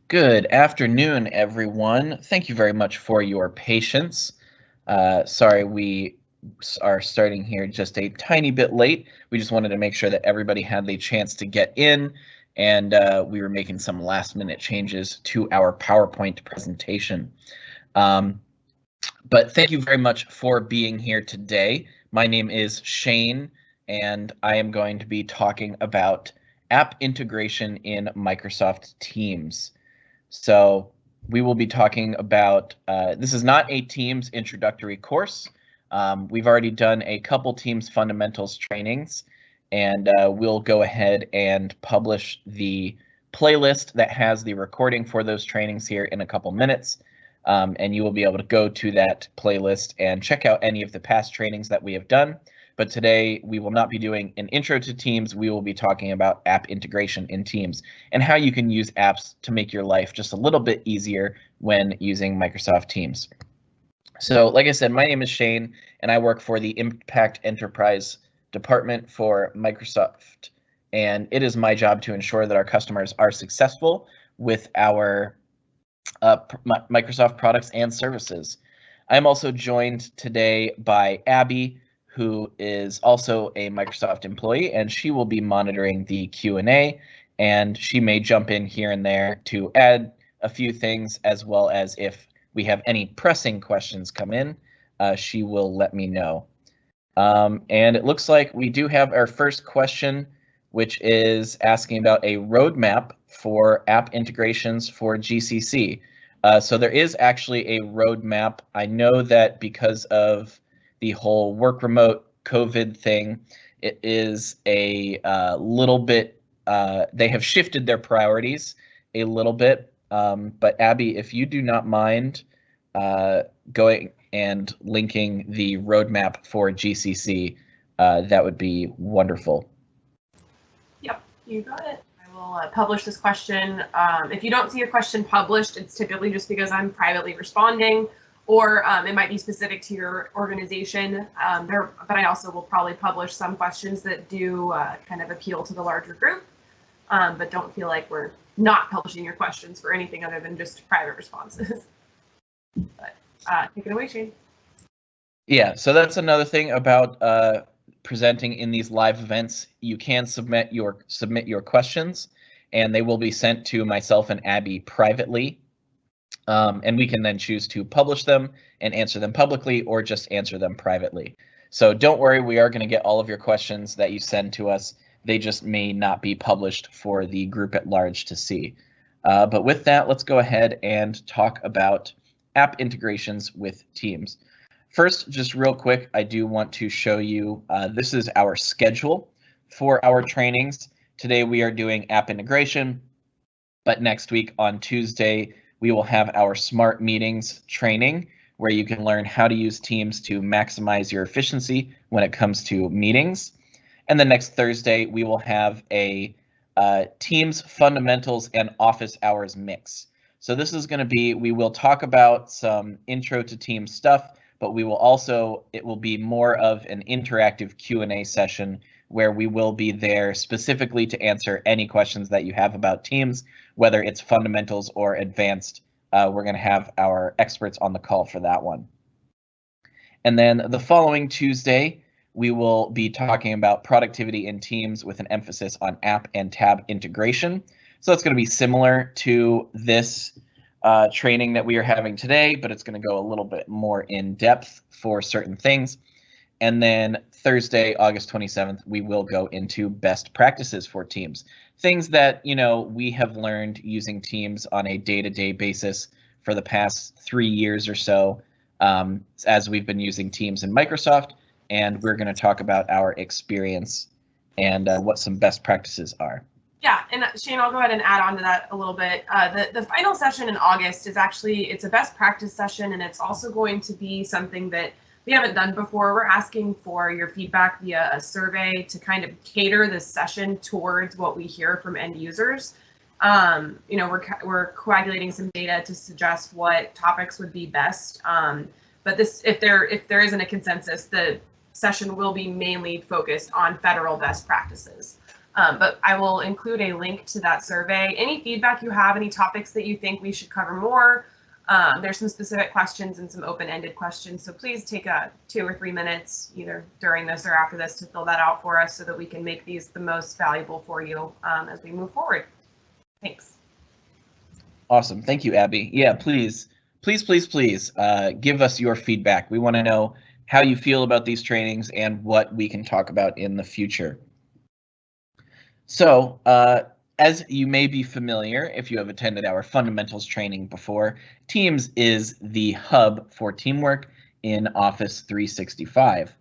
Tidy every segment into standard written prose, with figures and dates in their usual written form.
Good afternoon, everyone. Thank you very much for your patience. Sorry we are starting here just a tiny bit late. We just wanted to make sure that everybody had the chance to get in, and we were making some last-minute changes to our PowerPoint presentation. But thank you very much for being here today. My name is Shane, and I am going to be talking about app integration in Microsoft Teams. So we will be talking about, this is not a Teams introductory course. We've already done a couple Teams fundamentals trainings, and we'll go ahead and publish the playlist that has the recording for those trainings here in a couple minutes. And you will be able to go to that playlist and check out any of the past trainings that we have done. But today we will not be doing an intro to Teams. We will be talking about app integration in Teams and how you can use apps to make your life just a little bit easier when using Microsoft Teams. So like I said, my name is Shane, and I work for the Impact Enterprise Department for Microsoft. And it is my job to ensure that our customers are successful with our Microsoft products and services. I'm also joined today by Abby, who is also a Microsoft employee, and she will be monitoring the Q&A, and she may jump in here and there to add a few things, as well as if we have any pressing questions come in, she will let me know. And it looks like we do have our first question, which is asking about a roadmap for app integrations for GCC. So there is actually a roadmap. I know that because of the whole work remote COVID thing, it is a little bit, they have shifted their priorities a little bit. But Abby, if you do not mind going and linking the roadmap for GCC, that would be wonderful. Yep, you got it. I will publish this question. If you don't see a question published, it's typically just because I'm privately responding, or it might be specific to your organization. But I also will probably publish some questions that do kind of appeal to the larger group, but don't feel like we're not publishing your questions for anything other than just private responses. But take it away, Shane. Yeah, so that's another thing about presenting in these live events. You can submit your questions, and they will be sent to myself and Abby privately. And we can then choose to publish them and answer them publicly, or just answer them privately. So don't worry, we are going to get all of your questions that you send to us. They just may not be published for the group at large to see. But with that, let's go ahead and talk about app integrations with Teams. First, just real quick, I do want to show you, this is our schedule for our trainings. Today we are doing app integration, but next week on Tuesday, we will have our Smart Meetings training, where you can learn how to use Teams to maximize your efficiency when it comes to meetings. And then next Thursday, we will have a Teams fundamentals and office hours mix. So this is going to be, we will talk about some intro to Teams stuff, but we will also, it will be more of an interactive Q&A session where we will be there specifically to answer any questions that you have about Teams, whether it's fundamentals or advanced. We're going to have our experts on the call for that one. And then the following Tuesday, we will be talking about productivity in Teams with an emphasis on app and tab integration. So it's going to be similar to this training that we are having today, but it's going to go a little bit more in depth for certain things. And then Thursday, August 27th, we will go into best practices for Teams. Things that, you know, we have learned using Teams on a day-to-day basis for the past 3 years or so, as we've been using Teams in Microsoft. And we're going to talk about our experience and what some best practices are. Yeah, and Shane, I'll go ahead and add on to that a little bit. The final session in August is actually, it's a best practice session, and it's also going to be something that we haven't done before. We're asking for your feedback via a survey to kind of cater this session towards what we hear from end users. You know, we're coagulating some data to suggest what topics would be best. But this, if there isn't a consensus, the session will be mainly focused on federal best practices. But I will include a link to that survey. Any feedback you have, any topics that you think we should cover more, there's some specific questions and some open-ended questions. So please take 2 or 3 minutes, either during this or after this, to fill that out for us so that we can make these the most valuable for you as we move forward. Thanks. Awesome. Thank you, Abby. Yeah, please give us your feedback. We want to know how you feel about these trainings and what we can talk about in the future. So, as you may be familiar, if you have attended our fundamentals training before, Teams is the hub for teamwork in Office 365.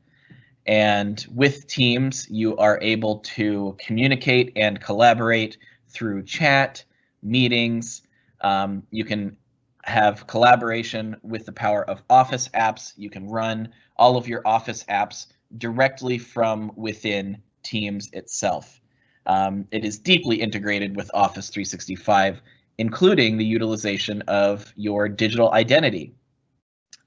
And with Teams, you are able to communicate and collaborate through chat, meetings. You can have collaboration with the power of Office apps. You can run all of your Office apps directly from within Teams itself. It is deeply integrated with Office 365, including the utilization of your digital identity.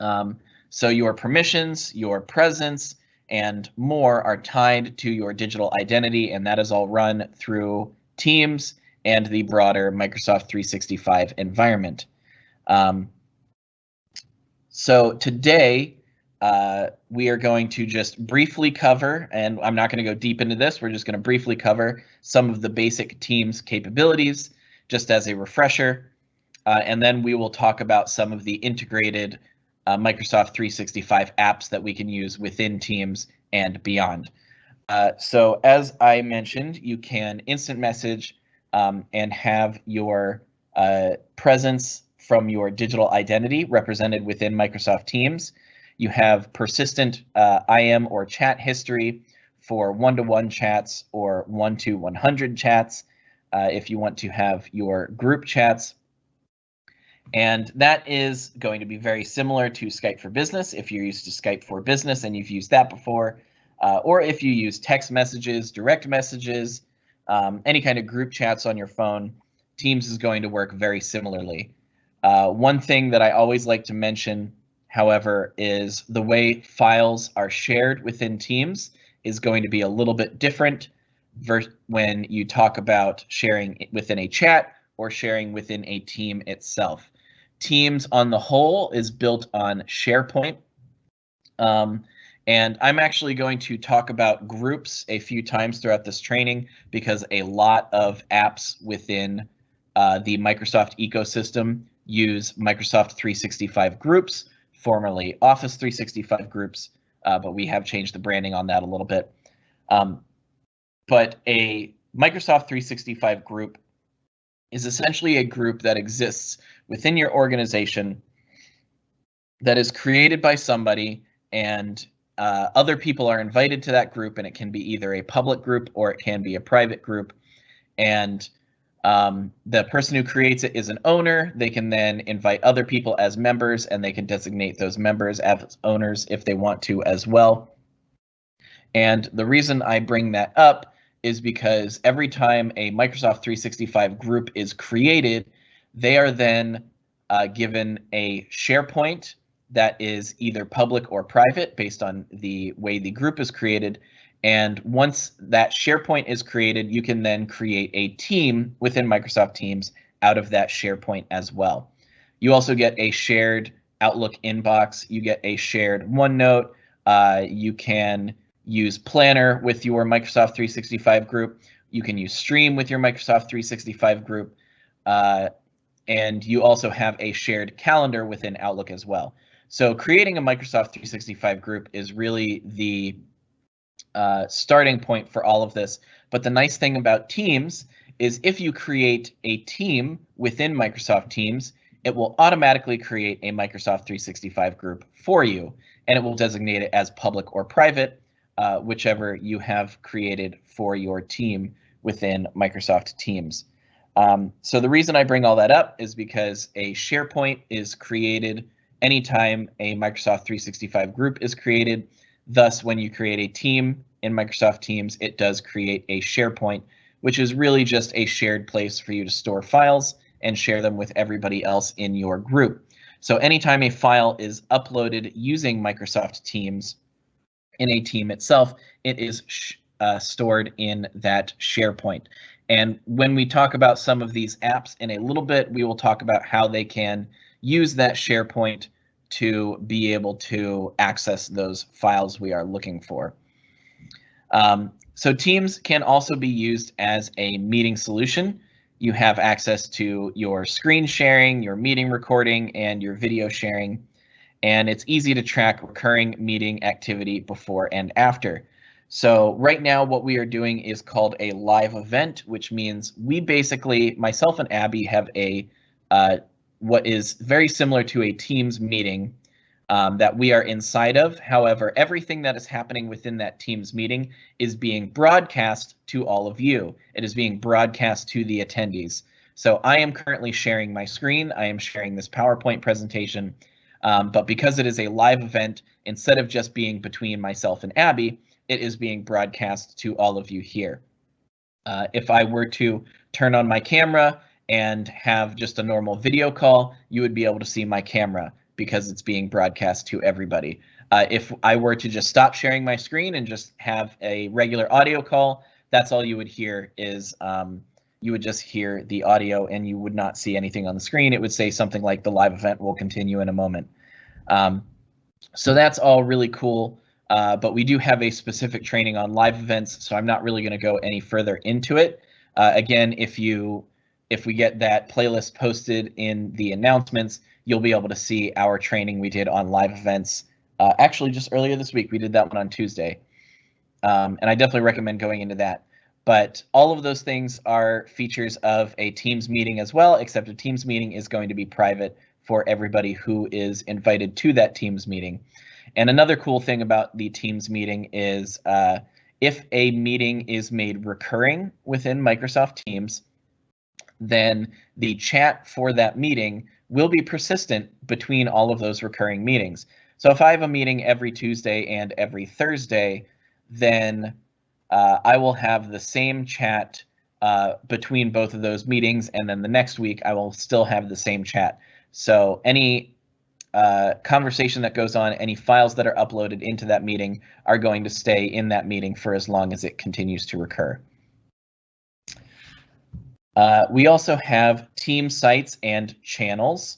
So your permissions, your presence, and more are tied to your digital identity, and that is all run through Teams and the broader Microsoft 365 environment. So today, we are going to just briefly cover, and I'm not going to go deep into this, we're just going to briefly cover some of the basic Teams capabilities, just as a refresher, and then we will talk about some of the integrated Microsoft 365 apps that we can use within Teams and beyond. So as I mentioned, you can instant message and have your presence from your digital identity represented within Microsoft Teams. You have persistent IM or chat history for one-to-one chats or 1-to-100 chats if you want to have your group chats. And that is going to be very similar to Skype for Business if you're used to Skype for Business and you've used that before, or if you use text messages, direct messages, any kind of group chats on your phone, Teams is going to work very similarly. One thing that I always like to mention, however, is the way files are shared within Teams is going to be a little bit different when you talk about sharing within a chat or sharing within a team itself. Teams on the whole is built on SharePoint. And I'm actually going to talk about groups a few times throughout this training because a lot of apps within the Microsoft ecosystem use Microsoft 365 groups, formerly Office 365 groups, but we have changed the branding on that a little bit. But a Microsoft 365 group is essentially a group that exists within your organization that is created by somebody, and other people are invited to that group, and it can be either a public group or it can be a private group. And the person who creates it is an owner. They can then invite other people as members, and they can designate those members as owners if they want to as well. And the reason I bring that up is because every time a Microsoft 365 group is created, they are then given a SharePoint that is either public or private based on the way the group is created. And once that SharePoint is created, you can then create a team within Microsoft Teams out of that SharePoint as well. You also get a shared Outlook inbox. You get a shared OneNote. You can use Planner with your Microsoft 365 group. You can use Stream with your Microsoft 365 group. And you also have a shared calendar within Outlook as well. So creating a Microsoft 365 group is really the starting point for all of this. But the nice thing about Teams is if you create a team within Microsoft Teams, it will automatically create a Microsoft 365 group for you, and it will designate it as public or private, whichever you have created for your team within Microsoft Teams. So the reason I bring all that up is because a SharePoint is created anytime a Microsoft 365 group is created. Thus, when you create a team in Microsoft Teams, it does create a SharePoint, which is really just a shared place for you to store files and share them with everybody else in your group. So anytime a file is uploaded using Microsoft Teams in a team itself, it is stored in that SharePoint. And when we talk about some of these apps in a little bit, we will talk about how they can use that SharePoint to be able to access those files we are looking for. So Teams can also be used as a meeting solution. You have access to your screen sharing, your meeting recording, and your video sharing. And it's easy to track recurring meeting activity before and after. So right now what we are doing is called a live event, which means we basically, myself and Abby, have a what is very similar to a Teams meeting that we are inside of. However, everything that is happening within that Teams meeting is being broadcast to all of you. It is being broadcast to the attendees. So I am currently sharing my screen. I am sharing this PowerPoint presentation. But because it is a live event, instead of just being between myself and Abby, it is being broadcast to all of you here. If I were to turn on my camera and have just a normal video call, you would be able to see my camera because it's being broadcast to everybody. If I were to just stop sharing my screen and just have a regular audio call, that's all you would hear is you would just hear the audio and you would not see anything on the screen. It would say something like the live event will continue in a moment. So that's all really cool, but we do have a specific training on live events, so I'm not really going to go any further into it. Again, if we get that playlist posted in the announcements, you'll be able to see our training we did on live events. Actually, just earlier this week, we did that one on Tuesday. And I definitely recommend going into that. But all of those things are features of a Teams meeting as well, except a Teams meeting is going to be private for everybody who is invited to that Teams meeting. And another cool thing about the Teams meeting is if a meeting is made recurring within Microsoft Teams, then the chat for that meeting will be persistent between all of those recurring meetings. So if I have a meeting every Tuesday and every Thursday, then I will have the same chat between both of those meetings, and then the next week I will still have the same chat. So any conversation that goes on, any files that are uploaded into that meeting are going to stay in that meeting for as long as it continues to recur. We also have team sites and channels,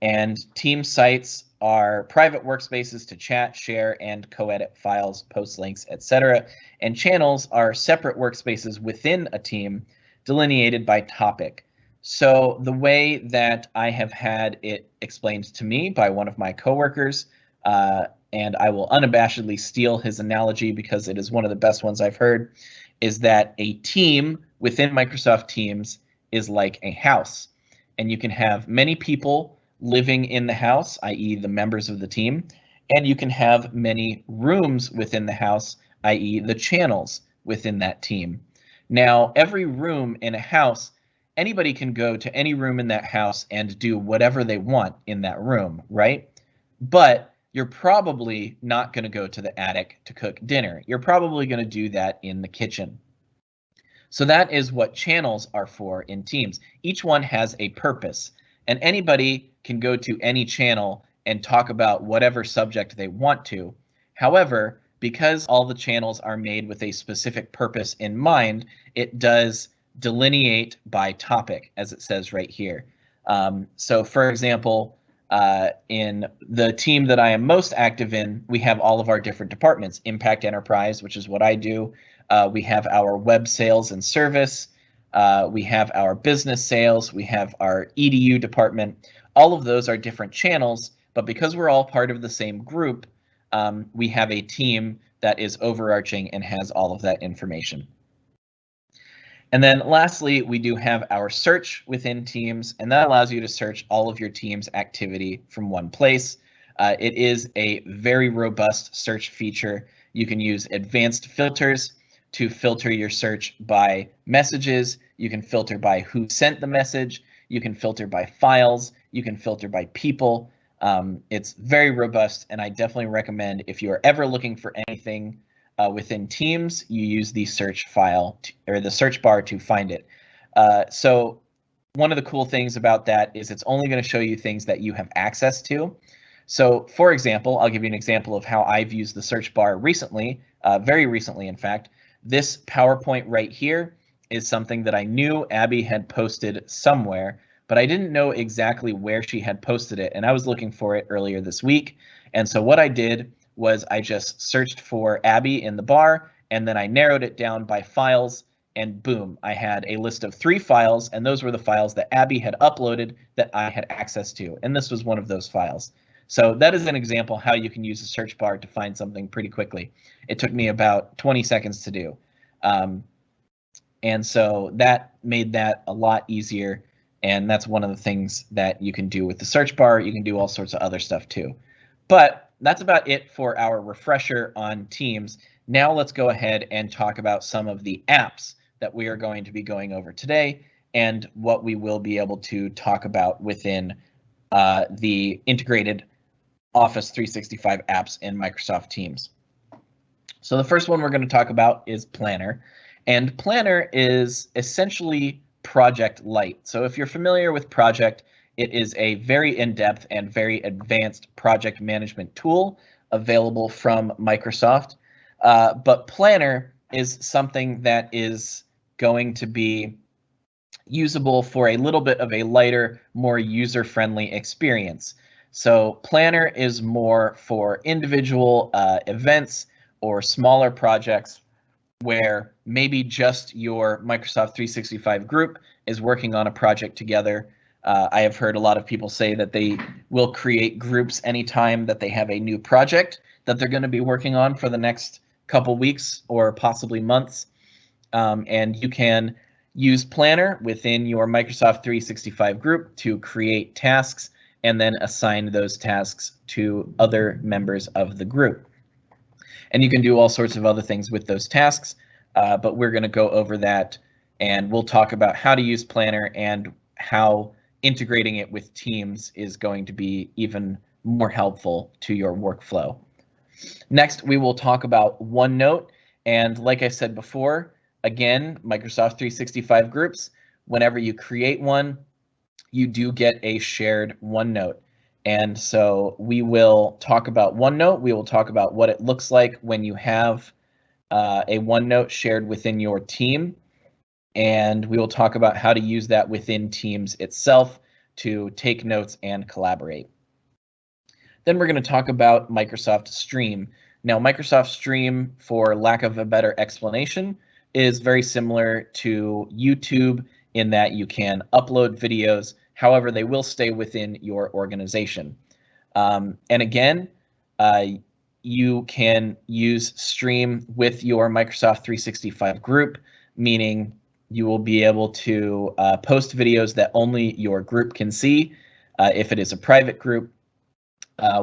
and team sites are private workspaces to chat, share, and co-edit files, post links, etc. And channels are separate workspaces within a team delineated by topic. So the way that I have had it explained to me by one of my coworkers, and I will unabashedly steal his analogy because it is one of the best ones I've heard, is that a team within Microsoft Teams is like a house, and you can have many people living in the house, i.e. the members of the team, and you can have many rooms within the house, i.e. the channels within that team. Now, every room in a house, anybody can go to any room in that house and do whatever they want in that room, right? But you're probably not going to go to the attic to cook dinner. You're probably going to do that in the kitchen. So that is what channels are for in Teams. Each one has a purpose, and anybody can go to any channel and talk about whatever subject they want to. However, because all the channels are made with a specific purpose in mind, it does delineate by topic, as it says right here. So for example, in the team that I am most active in, we have all of our different departments. Impact Enterprise, which is what I do. We have our web sales and service. We have our business sales. We have our EDU department. All of those are different channels, but because we're all part of the same group, we have a team that is overarching and has all of that information. And then lastly, we do have our search within Teams, and that allows you to search all of your team's activity from one place. It is a very robust search feature. You can use advanced filters to filter your search by messages. You can filter by who sent the message. You can filter by files. You can filter by people. It's very robust, and I definitely recommend if you are ever looking for anything within Teams, you use the search file or the search bar to find it. So one of the cool things about that is it's only going to show you things that you have access to. So for example, I'll give you an example of how I've used the search bar recently, very recently in fact. This PowerPoint right here is something that I knew Abby had posted somewhere, but I didn't know exactly where she had posted it, and I was looking for it earlier this week. And so what I did was I just searched for Abby in the bar, and then I narrowed it down by files, and boom, I had a list of 3 files, and those were the files that Abby had uploaded that I had access to, and this was one of those files. So that is an example how you can use a search bar to find something pretty quickly. It took me about 20 seconds to do. And so that made that a lot easier, and that's one of the things that you can do with the search bar. You can do all sorts of other stuff too. But that's about it for our refresher on Teams. Now let's go ahead and talk about some of the apps that we are going to be going over today and what we will be able to talk about within the integrated Office 365 apps in Microsoft Teams. So the first one we're going to talk about is Planner, and Planner is essentially Project Lite. So if you're familiar with Project, it is a very in-depth and very advanced project management tool available from Microsoft. But Planner is something that is going to be usable for a little bit of a lighter, more user-friendly experience. So Planner is more for individual events or smaller projects where maybe just your Microsoft 365 group is working on a project together. I have heard a lot of people say that they will create groups anytime that they have a new project that they're going to be working on for the next couple weeks or possibly months. And you can use Planner within your Microsoft 365 group to create tasks and then assign those tasks to other members of the group. And you can do all sorts of other things with those tasks, but we're going to go over that, and we'll talk about how to use Planner and how integrating it with Teams is going to be even more helpful to your workflow. Next, we will talk about OneNote, and like I said before, again, Microsoft 365 groups, whenever you create one, you do get a shared OneNote. And so we will talk about OneNote. We will talk about what it looks like when you have a OneNote shared within your team. And we will talk about how to use that within Teams itself to take notes and collaborate. Then we're going to talk about Microsoft Stream. Now, Microsoft Stream, for lack of a better explanation, is very similar to YouTube in that you can upload videos. However, they will stay within your organization. And again, you can use Stream with your Microsoft 365 group, meaning you will be able to post videos that only your group can see. If it is a private group,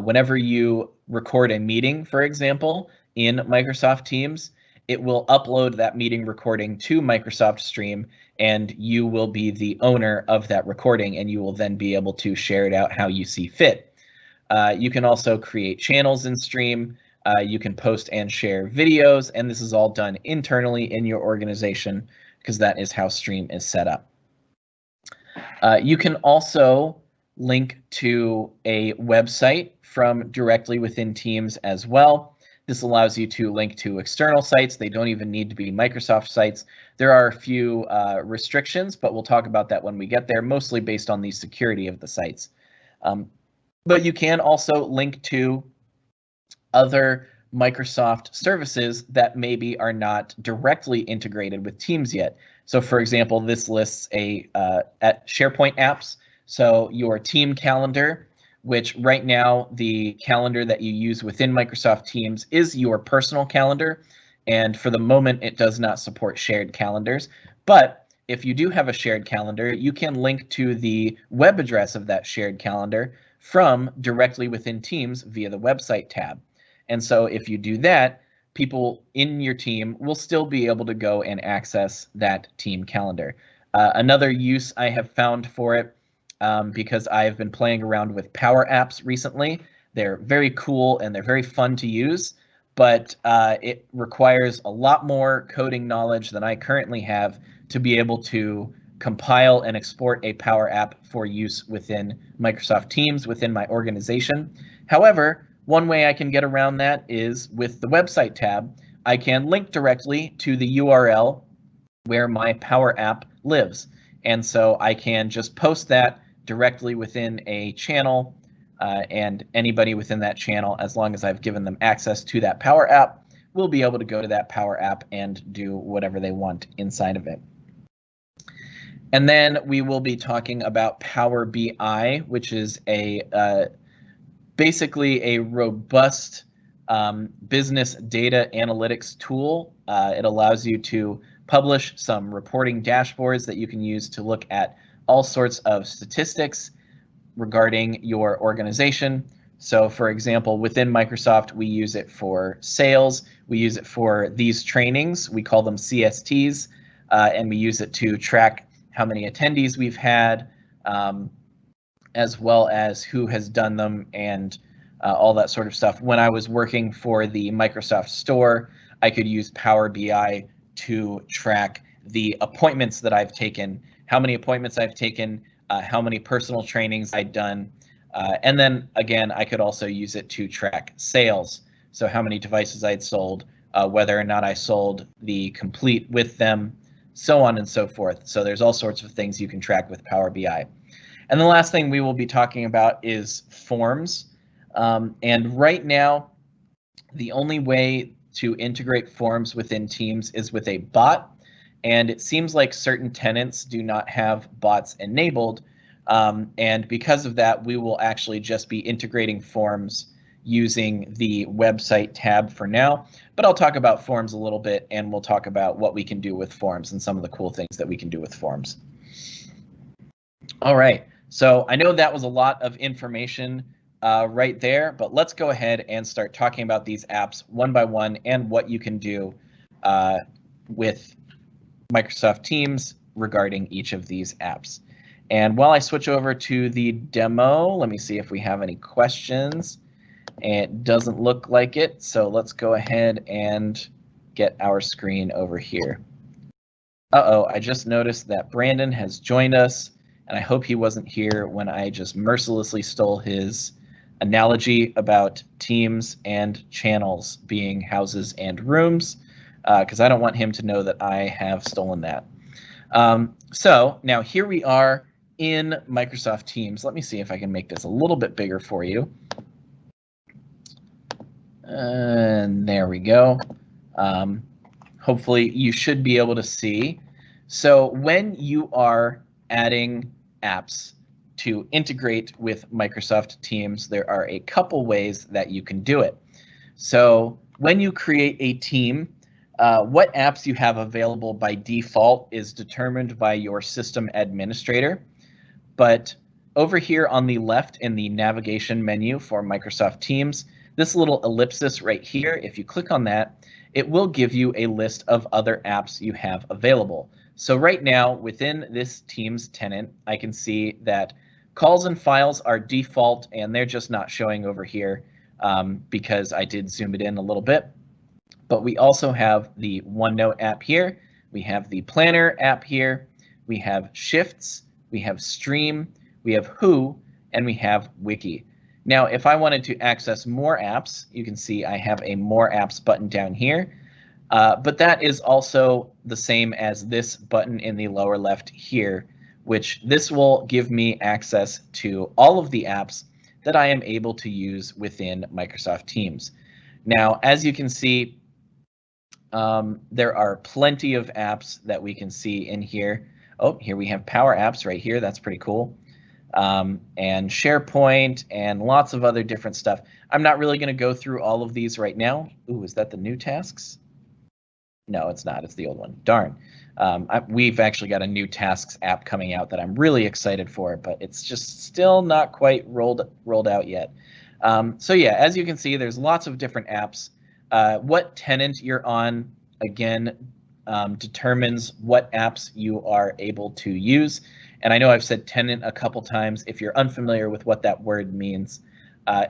whenever you record a meeting, for example, in Microsoft Teams, it will upload that meeting recording to Microsoft Stream, and you will be the owner of that recording, and you will then be able to share it out how you see fit. You can also create channels in Stream. You can post and share videos, and this is all done internally in your organization because that is how Stream is set up. You can also link to a website from directly within Teams as well. This allows you to link to external sites. They don't even need to be Microsoft sites. There are a few restrictions, but we'll talk about that when we get there, mostly based on the security of the sites. But you can also link to other Microsoft services that maybe are not directly integrated with Teams yet. So for example, this lists at SharePoint apps. So your team calendar, which right now the calendar that you use within Microsoft Teams is your personal calendar. And for the moment, it does not support shared calendars. But if you do have a shared calendar, you can link to the web address of that shared calendar from directly within Teams via the website tab. And so if you do that, people in your team will still be able to go and access that team calendar. Another use I have found for it, because I have been playing around with Power Apps recently. They're very cool and they're very fun to use, but it requires a lot more coding knowledge than I currently have to be able to compile and export a Power App for use within Microsoft Teams within my organization. However, one way I can get around that is with the website tab. I can link directly to the URL where my Power App lives. And so I can just post that directly within a channel, and anybody within that channel, as long as I've given them access to that Power App, will be able to go to that Power App and do whatever they want inside of it. And then we will be talking about Power BI, which is basically a robust business data analytics tool. It allows you to publish some reporting dashboards that you can use to look at all sorts of statistics regarding your organization. So for example, within Microsoft, we use it for sales. We use it for these trainings. We call them CSTs, and we use it to track how many attendees we've had, as well as who has done them and all that sort of stuff. When I was working for the Microsoft Store, I could use Power BI to track the appointments that I've taken, how many appointments I've taken, how many personal trainings I'd done. And then again, I could also use it to track sales. So how many devices I'd sold, whether or not I sold the complete with them, so on and so forth. So there's all sorts of things you can track with Power BI. And the last thing we will be talking about is forms. And right now, the only way to integrate forms within Teams is with a bot. And it seems like certain tenants do not have bots enabled. And because of that, we will actually just be integrating forms using the website tab for now. But I'll talk about forms a little bit, and we'll talk about what we can do with forms and some of the cool things that we can do with forms. All right, so I know that was a lot of information right there, but let's go ahead and start talking about these apps one by one and what you can do with Microsoft Teams regarding each of these apps. And while I switch over to the demo, let me see if we have any questions. It doesn't look like it, so let's go ahead and get our screen over here. Uh-oh, I just noticed that Brandon has joined us, and I hope he wasn't here when I just mercilessly stole his analogy about teams and channels being houses and rooms, because I don't want him to know that I have stolen that. So now here we are in Microsoft Teams. Let me see if I can make this a little bit bigger for you. And there we go. Hopefully you should be able to see. So when you are adding apps to integrate with Microsoft Teams, there are a couple ways that you can do it. So when you create a team, what apps you have available by default is determined by your system administrator. But over here on the left in the navigation menu for Microsoft Teams, this little ellipsis right here, if you click on that, it will give you a list of other apps you have available. So right now within this Teams tenant, I can see that calls and files are default, and they're just not showing over here because I did zoom it in a little bit. But we also have the OneNote app here. We have the Planner app here. We have Shifts, we have Stream, we have Who, and we have Wiki. Now, if I wanted to access more apps, you can see I have a More Apps button down here. But that is also the same as this button in the lower left here, which this will give me access to all of the apps that I am able to use within Microsoft Teams. Now, as you can see, there are plenty of apps that we can see in here. Oh, here we have Power Apps right here. That's pretty cool. And SharePoint and lots of other different stuff. I'm not really going to go through all of these right now. Ooh, is that the new tasks? No, it's not. It's the old one. Darn. We've actually got a new tasks app coming out that I'm really excited for, but it's just still not quite rolled out yet. So yeah, as you can see, there's lots of different apps. What tenant you're on, again, determines what apps you are able to use. And I know I've said tenant a couple times. If you're unfamiliar with what that word means,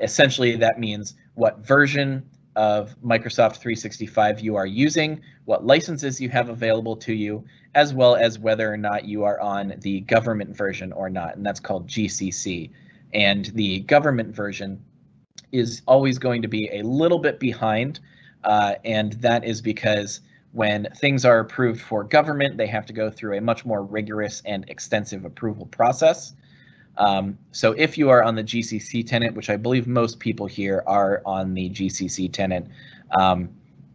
essentially that means what version of Microsoft 365 you are using, what licenses you have available to you, as well as whether or not you are on the government version or not, and that's called GCC. And the government version is always going to be a little bit behind and that is because when things are approved for government, they have to go through a much more rigorous and extensive approval process. So if you are on the GCC tenant, which I believe most people here are on the GCC tenant,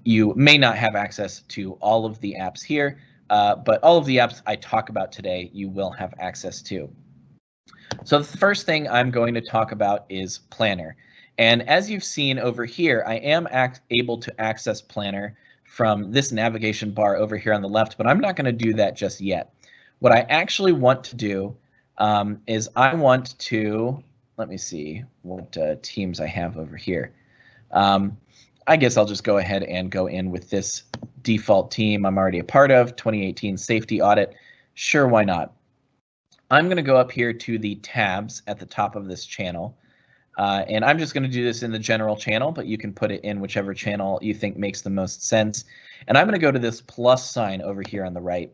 you may not have access to all of the apps here, but all of the apps I talk about today, you will have access to. So the first thing I'm going to talk about is Planner. And as you've seen over here, I am able to access Planner from this navigation bar over here on the left, but I'm not going to do that just yet. What I actually want to do is I want to, let me see what teams I have over here. I guess I'll just go ahead and go in with this default team I'm already a part of, 2018 Safety Audit. Sure, why not? I'm going to go up here to the tabs at the top of this channel. And I'm just going to do this in the general channel, but you can put it in whichever channel you think makes the most sense. And I'm going to go to this plus sign over here on the right,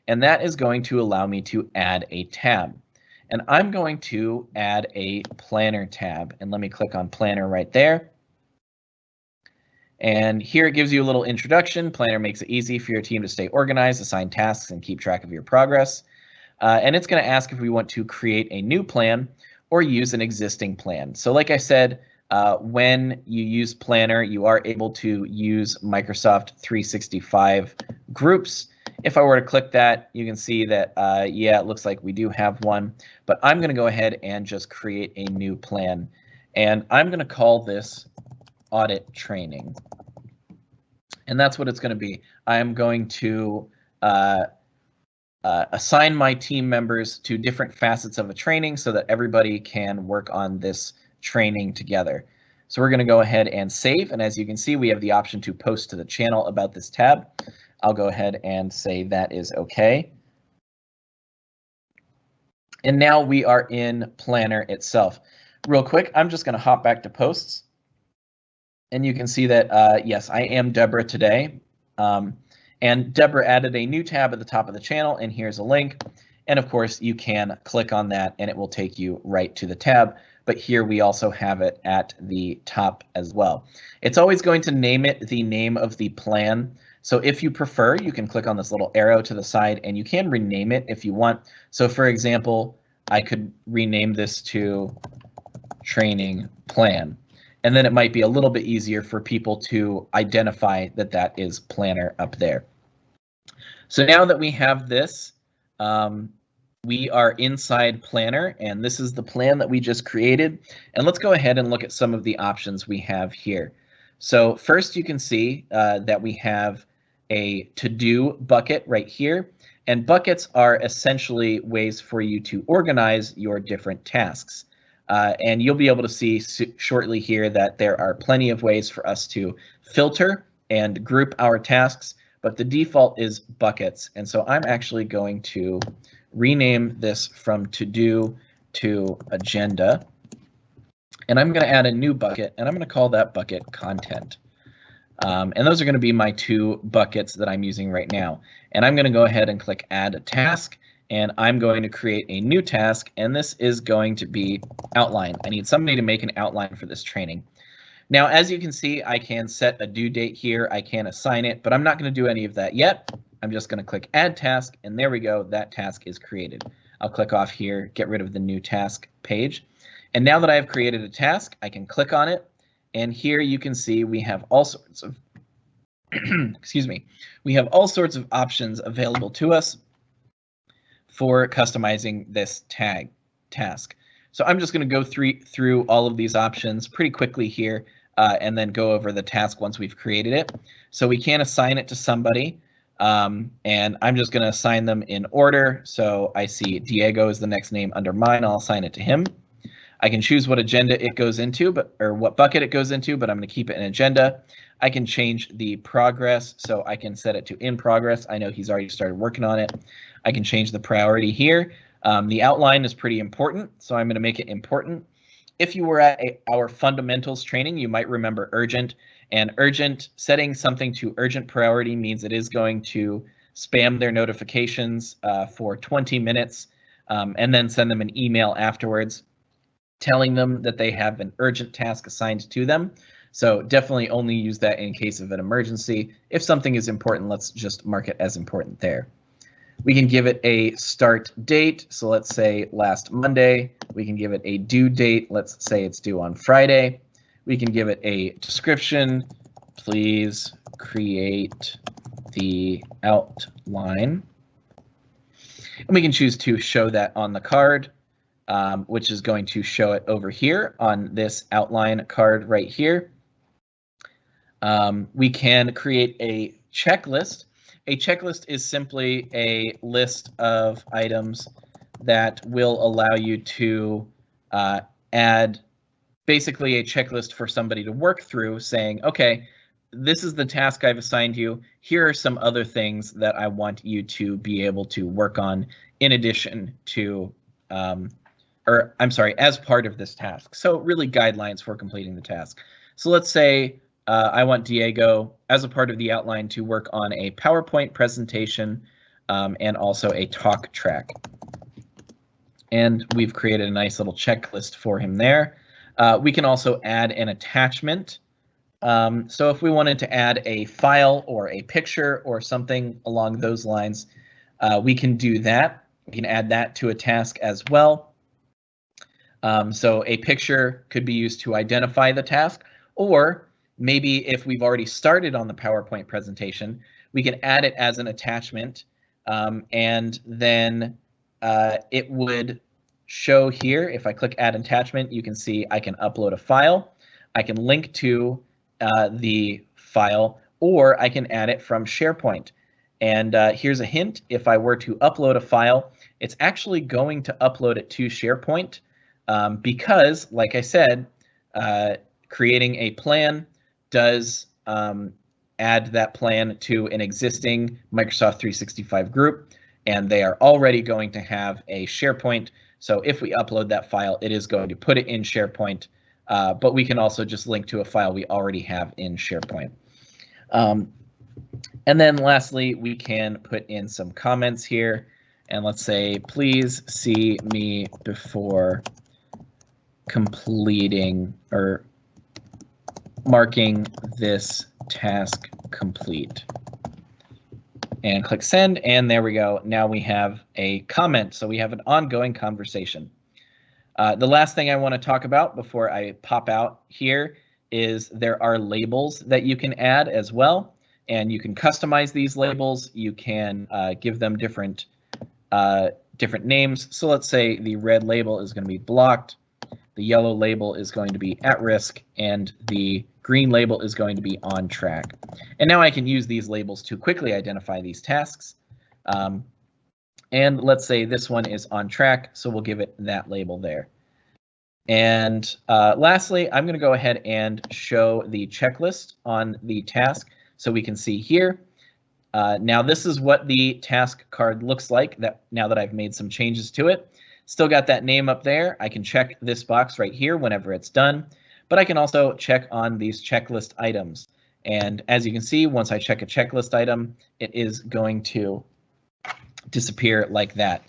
and that is going to allow me to add a tab. And I'm going to add a Planner tab, and let me click on Planner right there. And here it gives you a little introduction. Planner makes it easy for your team to stay organized, assign tasks, and keep track of your progress. And it's going to ask if we want to create a new plan or use an existing plan. So like I said, when you use Planner, you are able to use Microsoft 365 groups. If I were to click that, you can see that, yeah, it looks like we do have one, but I'm going to go ahead and just create a new plan. And I'm going to call this Audit Training. And that's what it's going to be. I'm going to assign my team members to different facets of a training so that everybody can work on this training together. So we're going to go ahead and save, and as you can see, we have the option to post to the channel about this tab. I'll go ahead and say that is okay. And now we are in Planner itself. Real quick, I'm just going to hop back to posts, and you can see that yes, I am Deborah today. And Deborah added a new tab at the top of the channel, and here's a link. And of course, you can click on that and it will take you right to the tab. But here we also have it at the top as well. It's always going to name it the name of the plan. So if you prefer, you can click on this little arrow to the side and you can rename it if you want. So for example, I could rename this to Training Plan. And then it might be a little bit easier for people to identify that that is Planner up there. So now that we have this, we are inside Planner, and this is the plan that we just created. And let's go ahead and look at some of the options we have here. So first you can see that we have a to-do bucket right here. And buckets are essentially ways for you to organize your different tasks. And you'll be able to see shortly here that there are plenty of ways for us to filter and group our tasks, but the default is buckets. And so I'm actually going to rename this from to-do to agenda. And I'm going to add a new bucket, and I'm going to call that bucket content. And those are going to be my two buckets that I'm using right now. And I'm going to go ahead and click add a task. And I'm going to create a new task, and this is going to be outline. I need somebody to make an outline for this training. Now, as you can see, I can set a due date here. I can assign it, but I'm not going to do any of that yet. I'm just going to click add task, and there we go. That task is created. I'll click off here, get rid of the new task page. And now that I have created a task, I can click on it. And here you can see we have all sorts of, excuse me, we have all sorts of options available to us for customizing this task. So I'm just going to go through all of these options pretty quickly here and then go over the task once we've created it. So we can assign it to somebody, and I'm just going to assign them in order. So I see Diego is the next name under mine. I'll assign it to him. I can choose what agenda it goes into, or what bucket it goes into, but I'm going to keep it in agenda. I can change the progress, so I can set it to in progress. I know he's already started working on it. I can change the priority here. The outline is pretty important, so I'm going to make it important. If you were at our fundamentals training, you might remember urgent, and urgent, setting something to urgent priority means it is going to spam their notifications for 20 minutes and then send them an email afterwards telling them that they have an urgent task assigned to them. So definitely only use that in case of an emergency. If something is important, let's just mark it as important there. We can give it a start date. So let's say last Monday. We can give it a due date. Let's say it's due on Friday. We can give it a description. Please create the outline. And we can choose to show that on the card, which is going to show it over here on this outline card right here. We can create a checklist. A checklist is simply a list of items that will allow you to add basically a checklist for somebody to work through, saying, okay, this is the task I've assigned you. Here are some other things that I want you to be able to work on in addition to, or I'm sorry, as part of this task. So really guidelines for completing the task. So let's say I want Diego, as a part of the outline, to work on a PowerPoint presentation and also a talk track. And we've created a nice little checklist for him there. We can also add an attachment. So if we wanted to add a file or a picture or something along those lines, we can do that. We can add that to a task as well. So a picture could be used to identify the task, or maybe if we've already started on the PowerPoint presentation, we can add it as an attachment, and then it would show here. If I click add attachment, you can see I can upload a file. I can link to the file, or I can add it from SharePoint. And here's a hint. If I were to upload a file, it's actually going to upload it to SharePoint because, like I said, creating a plan does add that plan to an existing Microsoft 365 group, and they are already going to have a SharePoint. So if we upload that file, it is going to put it in SharePoint, but we can also just link to a file we already have in SharePoint. And then lastly, we can put in some comments here, and let's say, please see me before completing or marking this task complete. And click send, and there we go. Now we have a comment, so we have an ongoing conversation. The last thing I want to talk about before I pop out here is there are labels that you can add as well, and you can customize these labels. You can give them different names. So let's say the red label is going to be blocked, the yellow label is going to be at risk, and the green label is going to be on track. And now I can use these labels to quickly identify these tasks. And let's say this one is on track, so we'll give it that label there. And lastly, I'm going to go ahead and show the checklist on the task so we can see here. Now this is what the task card looks like now that I've made some changes to it. Still got that name up there. I can check this box right here whenever it's done, but I can also check on these checklist items. And as you can see, once I check a checklist item, it is going to disappear like that.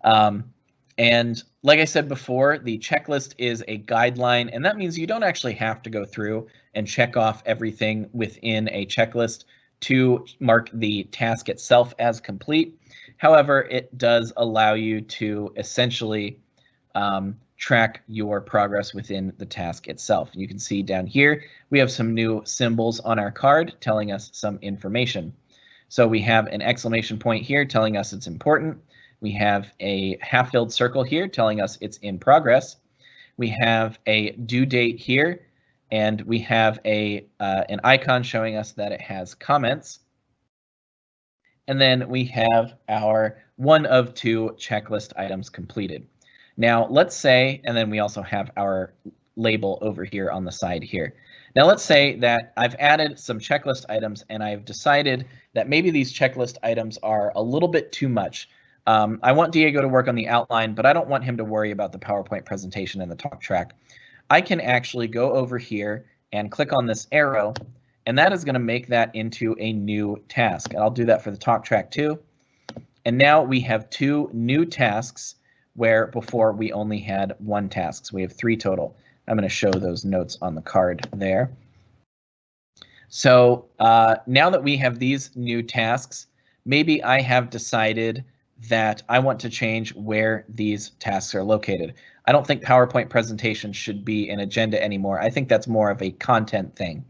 And like I said before, the checklist is a guideline, and that means you don't actually have to go through and check off everything within a checklist to mark the task itself as complete. However, it does allow you to essentially track your progress within the task itself. You can see down here, we have some new symbols on our card telling us some information. So we have an exclamation point here telling us it's important. We have a half-filled circle here telling us it's in progress. We have a due date here, and we have an icon showing us that it has comments. And then we have our one of two checklist items completed. Now let's say, and then we also have our label over here on the side here. Now let's say that I've added some checklist items and I've decided that maybe these checklist items are a little bit too much. I want Diego to work on the outline, but I don't want him to worry about the PowerPoint presentation and the talk track. I can actually go over here and click on this arrow, and that is going to make that into a new task. And I'll do that for the talk track too. And now we have two new tasks where before we only had one task. So we have three total. I'm going to show those notes on the card there. So now that we have these new tasks, maybe I have decided that I want to change where these tasks are located. I don't think PowerPoint presentations should be an agenda anymore. I think that's more of a content thing.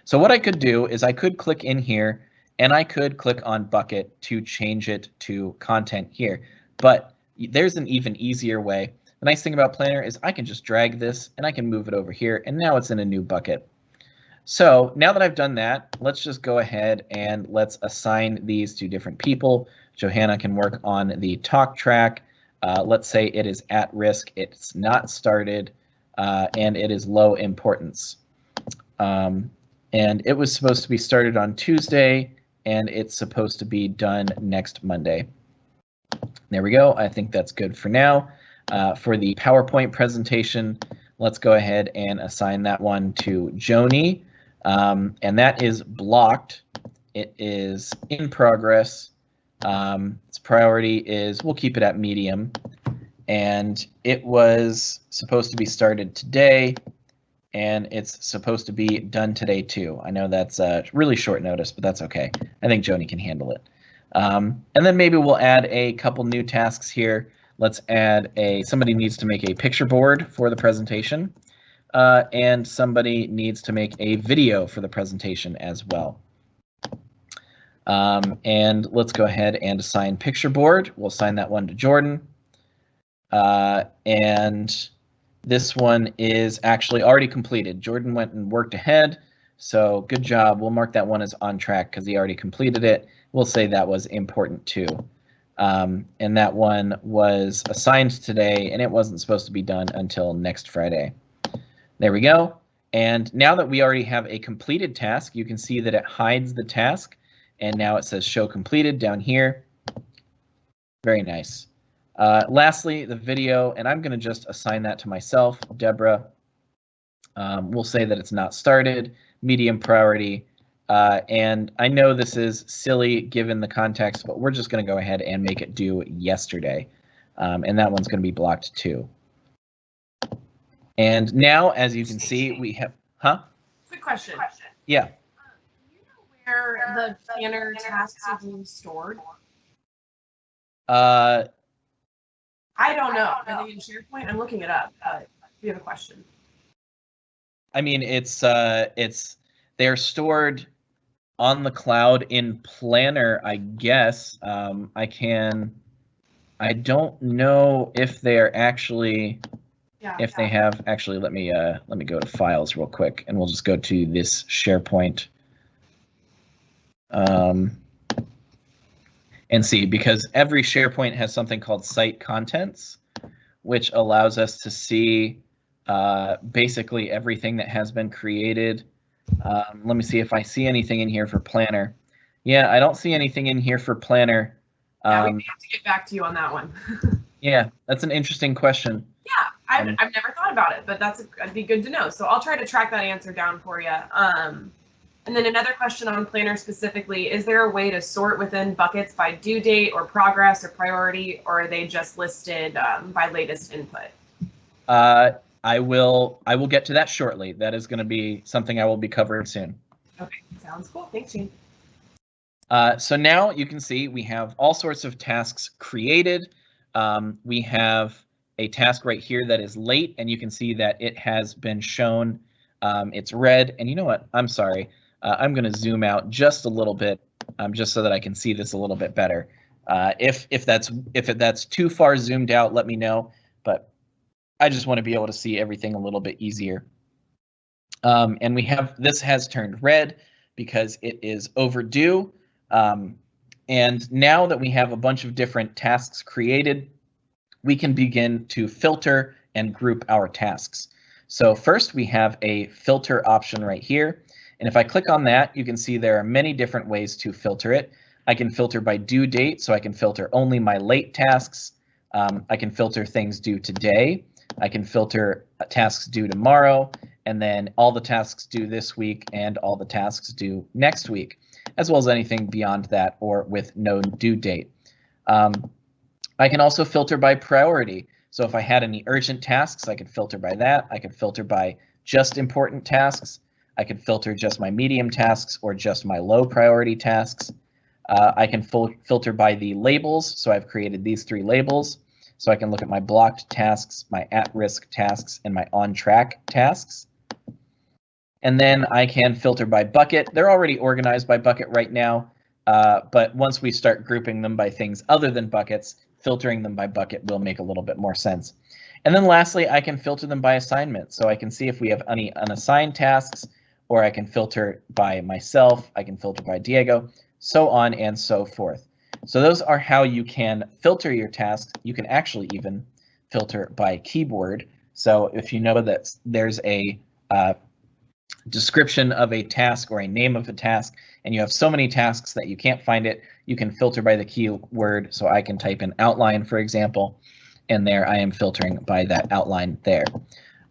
So what I could do is I could click in here and I could click on bucket to change it to content here. But there's an even easier way. The nice thing about Planner is I can just drag this and I can move it over here, and now it's in a new bucket. So now that I've done that, let's just go ahead and let's assign these to different people. Johanna can work on the talk track. Let's say it is at risk, it's not started, and it is low importance. And it was supposed to be started on Tuesday, and it's supposed to be done next Monday. There we go. I think that's good for now. For the PowerPoint presentation, let's go ahead and assign that one to Joni. And that is blocked. It is in progress. Its priority is, we'll keep it at medium. And it was supposed to be started today, and it's supposed to be done today too. I know that's really short notice, but that's okay. I think Joni can handle it. And then maybe we'll add a couple new tasks here. Let's add somebody needs to make a picture board for the presentation, and somebody needs to make a video for the presentation as well. And let's go ahead and assign picture board. We'll assign that one to Jordan. And this one is actually already completed. Jordan went and worked ahead, so good job. We'll mark that one as on track because he already completed it. We'll say that was important too. And that one was assigned today, and it wasn't supposed to be done until next Friday. There we go. And now that we already have a completed task, you can see that it hides the task, and now it says show completed down here. Very nice. Lastly, the video, and I'm going to just assign that to myself, Deborah. We'll say that it's not started, medium priority. And I know this is silly given the context, but we're just going to go ahead and make it due yesterday. And that one's going to be blocked too. And now, as you can see, we have, Quick question. Yeah. Do you know where the Planner tasks are being stored? I don't know. Are they in SharePoint? I'm looking it up, but we have a question. I mean, they're stored on the cloud in Planner, I guess. I don't know if they're actually, they have actually. Let me go to files real quick, and we'll just go to this SharePoint. And see, because every SharePoint has something called site contents, which allows us to see basically everything that has been created. Let me see if I see anything in here for Planner. Yeah, I don't see anything in here for Planner. Yeah, we may have to get back to you on that one. Yeah, that's an interesting question. Yeah, I've never thought about it, but that'd be good to know. So I'll try to track that answer down for you. And then another question on Planner specifically, is there a way to sort within buckets by due date or progress or priority, or are they just listed by latest input? I will get to that shortly. That is going to be something I will be covering soon. Okay, sounds cool. Thanks, Gene. So now you can see we have all sorts of tasks created. We have a task right here that is late, and you can see that it has been shown. It's red, and you know what? I'm sorry. I'm going to zoom out just a little bit, just so that I can see this a little bit better. If that's too far zoomed out, let me know. But I just want to be able to see everything a little bit easier. And we have this has turned red because it is overdue. And now that we have a bunch of different tasks created, we can begin to filter and group our tasks. So first we have a filter option right here. And if I click on that, you can see there are many different ways to filter it. I can filter by due date, so I can filter only my late tasks. I can filter things due today. I can filter tasks due tomorrow, and then all the tasks due this week and all the tasks due next week, as well as anything beyond that or with no due date. I can also filter by priority. So if I had any urgent tasks, I could filter by that. I could filter by just important tasks. I can filter just my medium tasks or just my low priority tasks. I can filter by the labels. So I've created these 3 labels. So I can look at my blocked tasks, my at-risk tasks, and my on-track tasks. And then I can filter by bucket. They're already organized by bucket right now, but once we start grouping them by things other than buckets, filtering them by bucket will make a little bit more sense. And then lastly, I can filter them by assignment. So I can see if we have any unassigned tasks, or I can filter by myself, I can filter by Diego, so on and so forth. So those are how you can filter your tasks. You can actually even filter by keyword. So if you know that there's a description of a task or a name of a task, and you have so many tasks that you can't find it, you can filter by the keyword. So I can type in outline, for example, and there I am filtering by that outline there.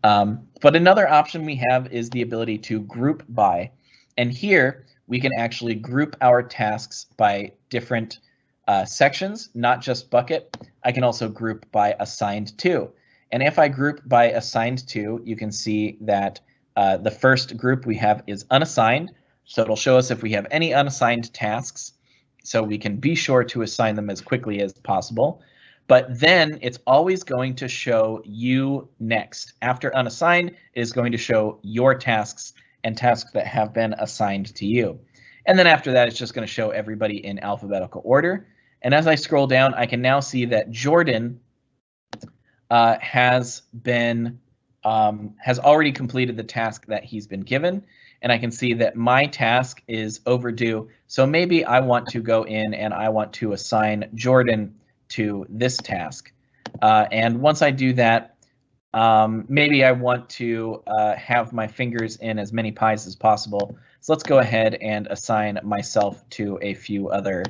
But another option we have is the ability to group by, and here we can actually group our tasks by different sections, not just bucket. I can also group by assigned to, and if I group by assigned to, you can see that the first group we have is unassigned, so it'll show us if we have any unassigned tasks, so we can be sure to assign them as quickly as possible. But then it's always going to show you next. After unassigned, it is going to show your tasks and tasks that have been assigned to you. And then after that, it's just going to show everybody in alphabetical order. And as I scroll down, I can now see that Jordan has already completed the task that he's been given. And I can see that my task is overdue. So maybe I want to go in and I want to assign Jordan to this task. And once I do that, maybe I want to have my fingers in as many pies as possible. So let's go ahead and assign myself to a few other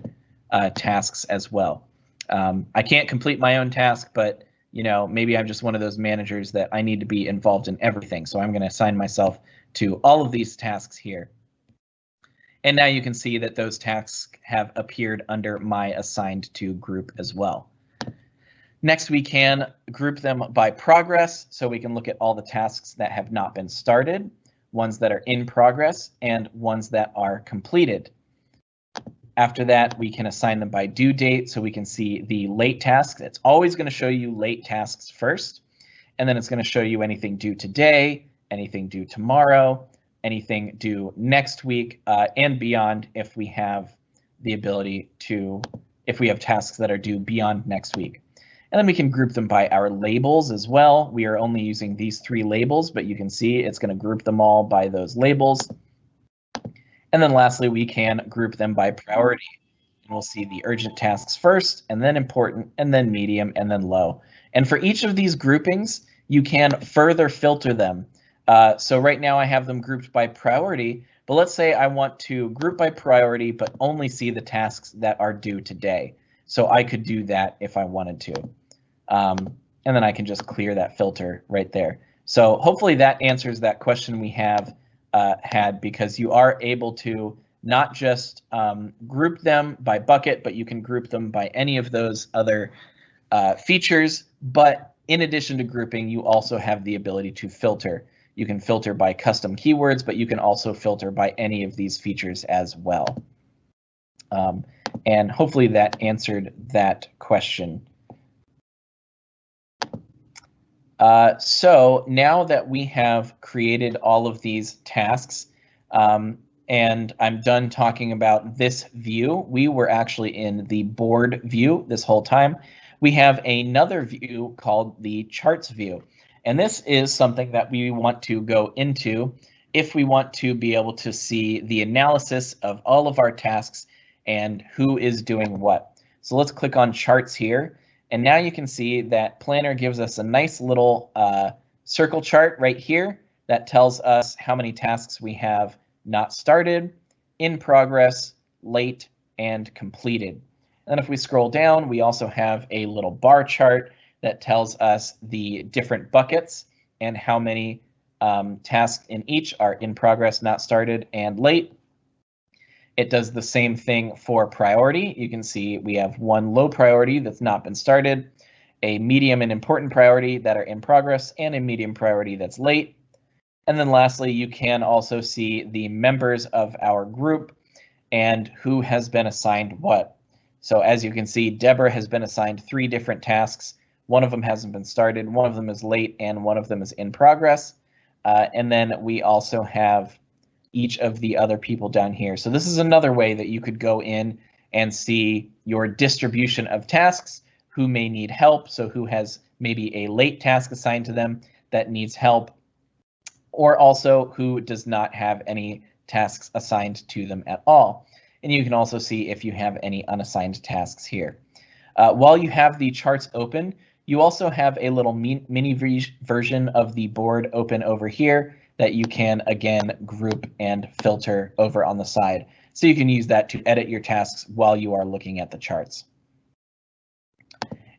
tasks as well. I can't complete my own task, but you know, maybe I'm just one of those managers that I need to be involved in everything. So I'm going to assign myself to all of these tasks here. And now you can see that those tasks have appeared under my assigned to group as well. Next, we can group them by progress. So we can look at all the tasks that have not been started, ones that are in progress, and ones that are completed. After that, we can assign them by due date, so we can see the late tasks. It's always going to show you late tasks first, and then it's going to show you anything due today, anything due tomorrow, anything due next week, and beyond if we have the ability to, if we have tasks that are due beyond next week. And then we can group them by our labels as well. We are only using these 3 labels, but you can see it's going to group them all by those labels. And then lastly, we can group them by priority. And we'll see the urgent tasks first, and then important, and then medium, and then low. And for each of these groupings, you can further filter them. So right now I have them grouped by priority, but let's say I want to group by priority, but only see the tasks that are due today. So I could do that if I wanted to. And then I can just clear that filter right there. So hopefully that answers that question we have had, because you are able to not just group them by bucket, but you can group them by any of those other features. But in addition to grouping, you also have the ability to filter. You can filter by custom keywords, but you can also filter by any of these features as well. And hopefully that answered that question. So now that we have created all of these tasks, and I'm done talking about this view, we were actually in the board view this whole time. We have another view called the charts view. And this is something that we want to go into if we want to be able to see the analysis of all of our tasks and who is doing what. So let's click on charts here. And now you can see that Planner gives us a nice little circle chart right here that tells us how many tasks we have not started, in progress, late, and completed. And if we scroll down, we also have a little bar chart that tells us the different buckets and how many tasks in each are in progress, not started, and late. It does the same thing for priority. You can see we have one low priority that's not been started, a medium and important priority that are in progress, and a medium priority that's late. And then lastly, you can also see the members of our group and who has been assigned what. So as you can see, Deborah has been assigned 3 different tasks. One of them hasn't been started, one of them is late, and one of them is in progress. And then we also have each of the other people down here. So this is another way that you could go in and see your distribution of tasks, who may need help, so who has maybe a late task assigned to them that needs help, or also who does not have any tasks assigned to them at all. And you can also see if you have any unassigned tasks here. While you have the charts open, you also have a little mini version of the board open over here that you can again group and filter over on the side. So you can use that to edit your tasks while you are looking at the charts.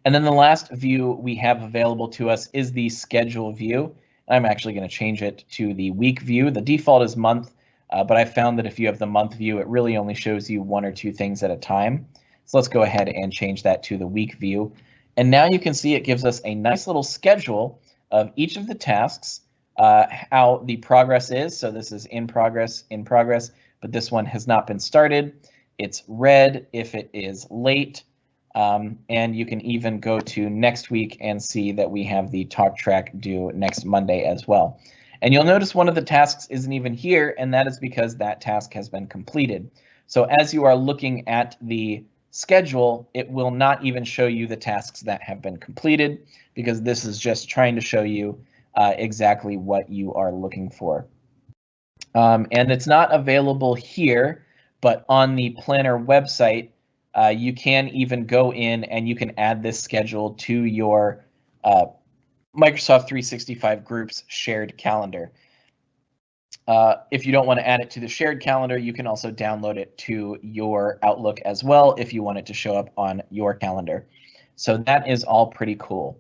And then the last view we have available to us is the schedule view. I'm actually going to change it to the week view. The default is month, but I found that if you have the month view, it really only shows you 1 or 2 things at a time. So let's go ahead and change that to the week view. And now you can see it gives us a nice little schedule of each of the tasks, how the progress is. So this is in progress, but this one has not been started. It's red if it is late. And you can even go to next week and see that we have the talk track due next Monday as well. And you'll notice one of the tasks isn't even here, and that is because that task has been completed. So as you are looking at the schedule, it will not even show you the tasks that have been completed, because this is just trying to show you exactly what you are looking for. And it's not available here, but on the planner website, you can even go in and you can add this schedule to your Microsoft 365 Groups shared calendar. If you don't want to add it to the shared calendar, you can also download it to your Outlook as well if you want it to show up on your calendar. So that is all pretty cool.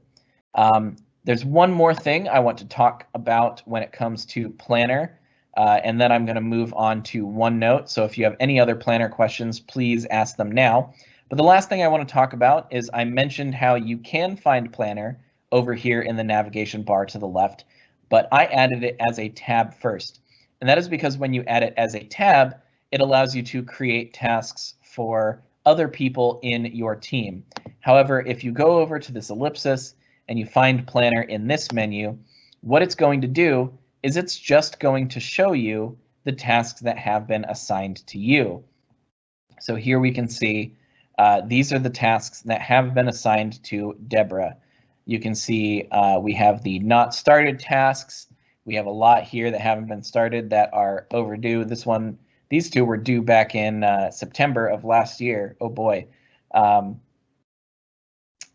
There's one more thing I want to talk about when it comes to Planner, and then I'm going to move on to OneNote. So if you have any other Planner questions, please ask them now. But the last thing I want to talk about is I mentioned how you can find Planner over here in the navigation bar to the left, but I added it as a tab first. And that is because when you add it as a tab, it allows you to create tasks for other people in your team. However, if you go over to this ellipsis and you find Planner in this menu, what it's going to do is it's just going to show you the tasks that have been assigned to you. So here we can see these are the tasks that have been assigned to Deborah. You can see we have the not started tasks. We have a lot here that haven't been started that are overdue. These 2 were due back in September of last year. Oh boy.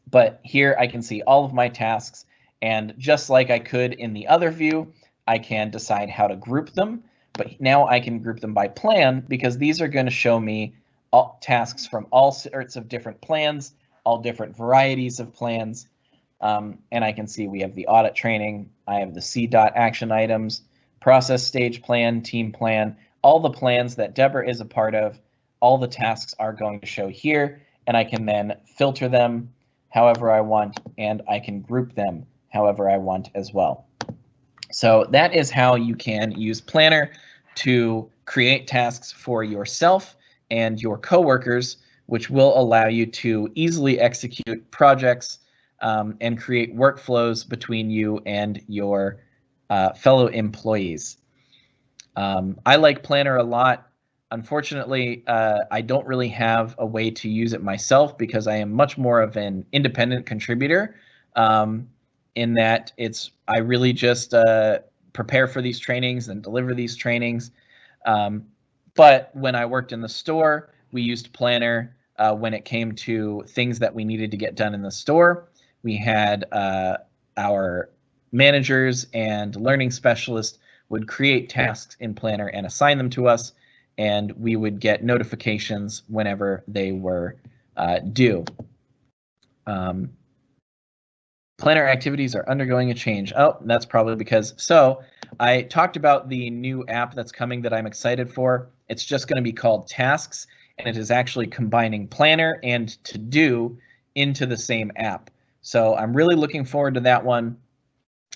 But here I can see all of my tasks, and just like I could in the other view, I can decide how to group them, but now I can group them by plan because these are going to show me all tasks from all sorts of different plans, all different varieties of plans. And I can see we have the audit training, I have the CDOT action items, process stage plan, team plan, all the plans that Deborah is a part of, all the tasks are going to show here, and I can then filter them however I want, and I can group them however I want as well. So that is how you can use Planner to create tasks for yourself and your coworkers, which will allow you to easily execute projects and create workflows between you and your fellow employees. I like Planner a lot. Unfortunately, I don't really have a way to use it myself because I am much more of an independent contributor in that I really just prepare for these trainings and deliver these trainings. But when I worked in the store, we used Planner when it came to things that we needed to get done in the store. We had our managers and learning specialists would create tasks in Planner and assign them to us, and we would get notifications whenever they were due. Planner activities are undergoing a change. Oh, that's probably because, so I talked about the new app that's coming that I'm excited for. It's just going to be called Tasks, and it is actually combining Planner and To Do into the same app. So I'm really looking forward to that one.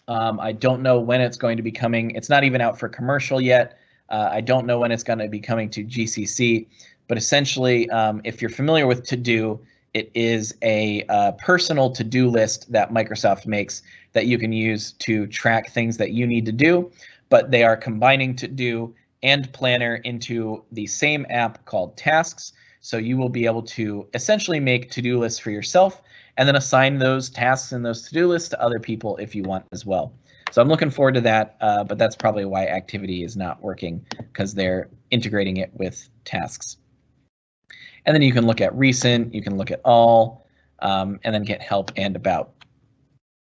I don't know when it's going to be coming. It's not even out for commercial yet. I don't know when it's going to be coming to GCC, but essentially, if you're familiar with To-Do, it is a personal to-do list that Microsoft makes that you can use to track things that you need to do, but they are combining To-Do and Planner into the same app called Tasks. So you will be able to essentially make to-do lists for yourself and then assign those tasks and those to-do lists to other people if you want as well. So I'm looking forward to that, but that's probably why Activity is not working, because they're integrating it with Tasks. And then you can look at Recent, you can look at All, and then get Help and About.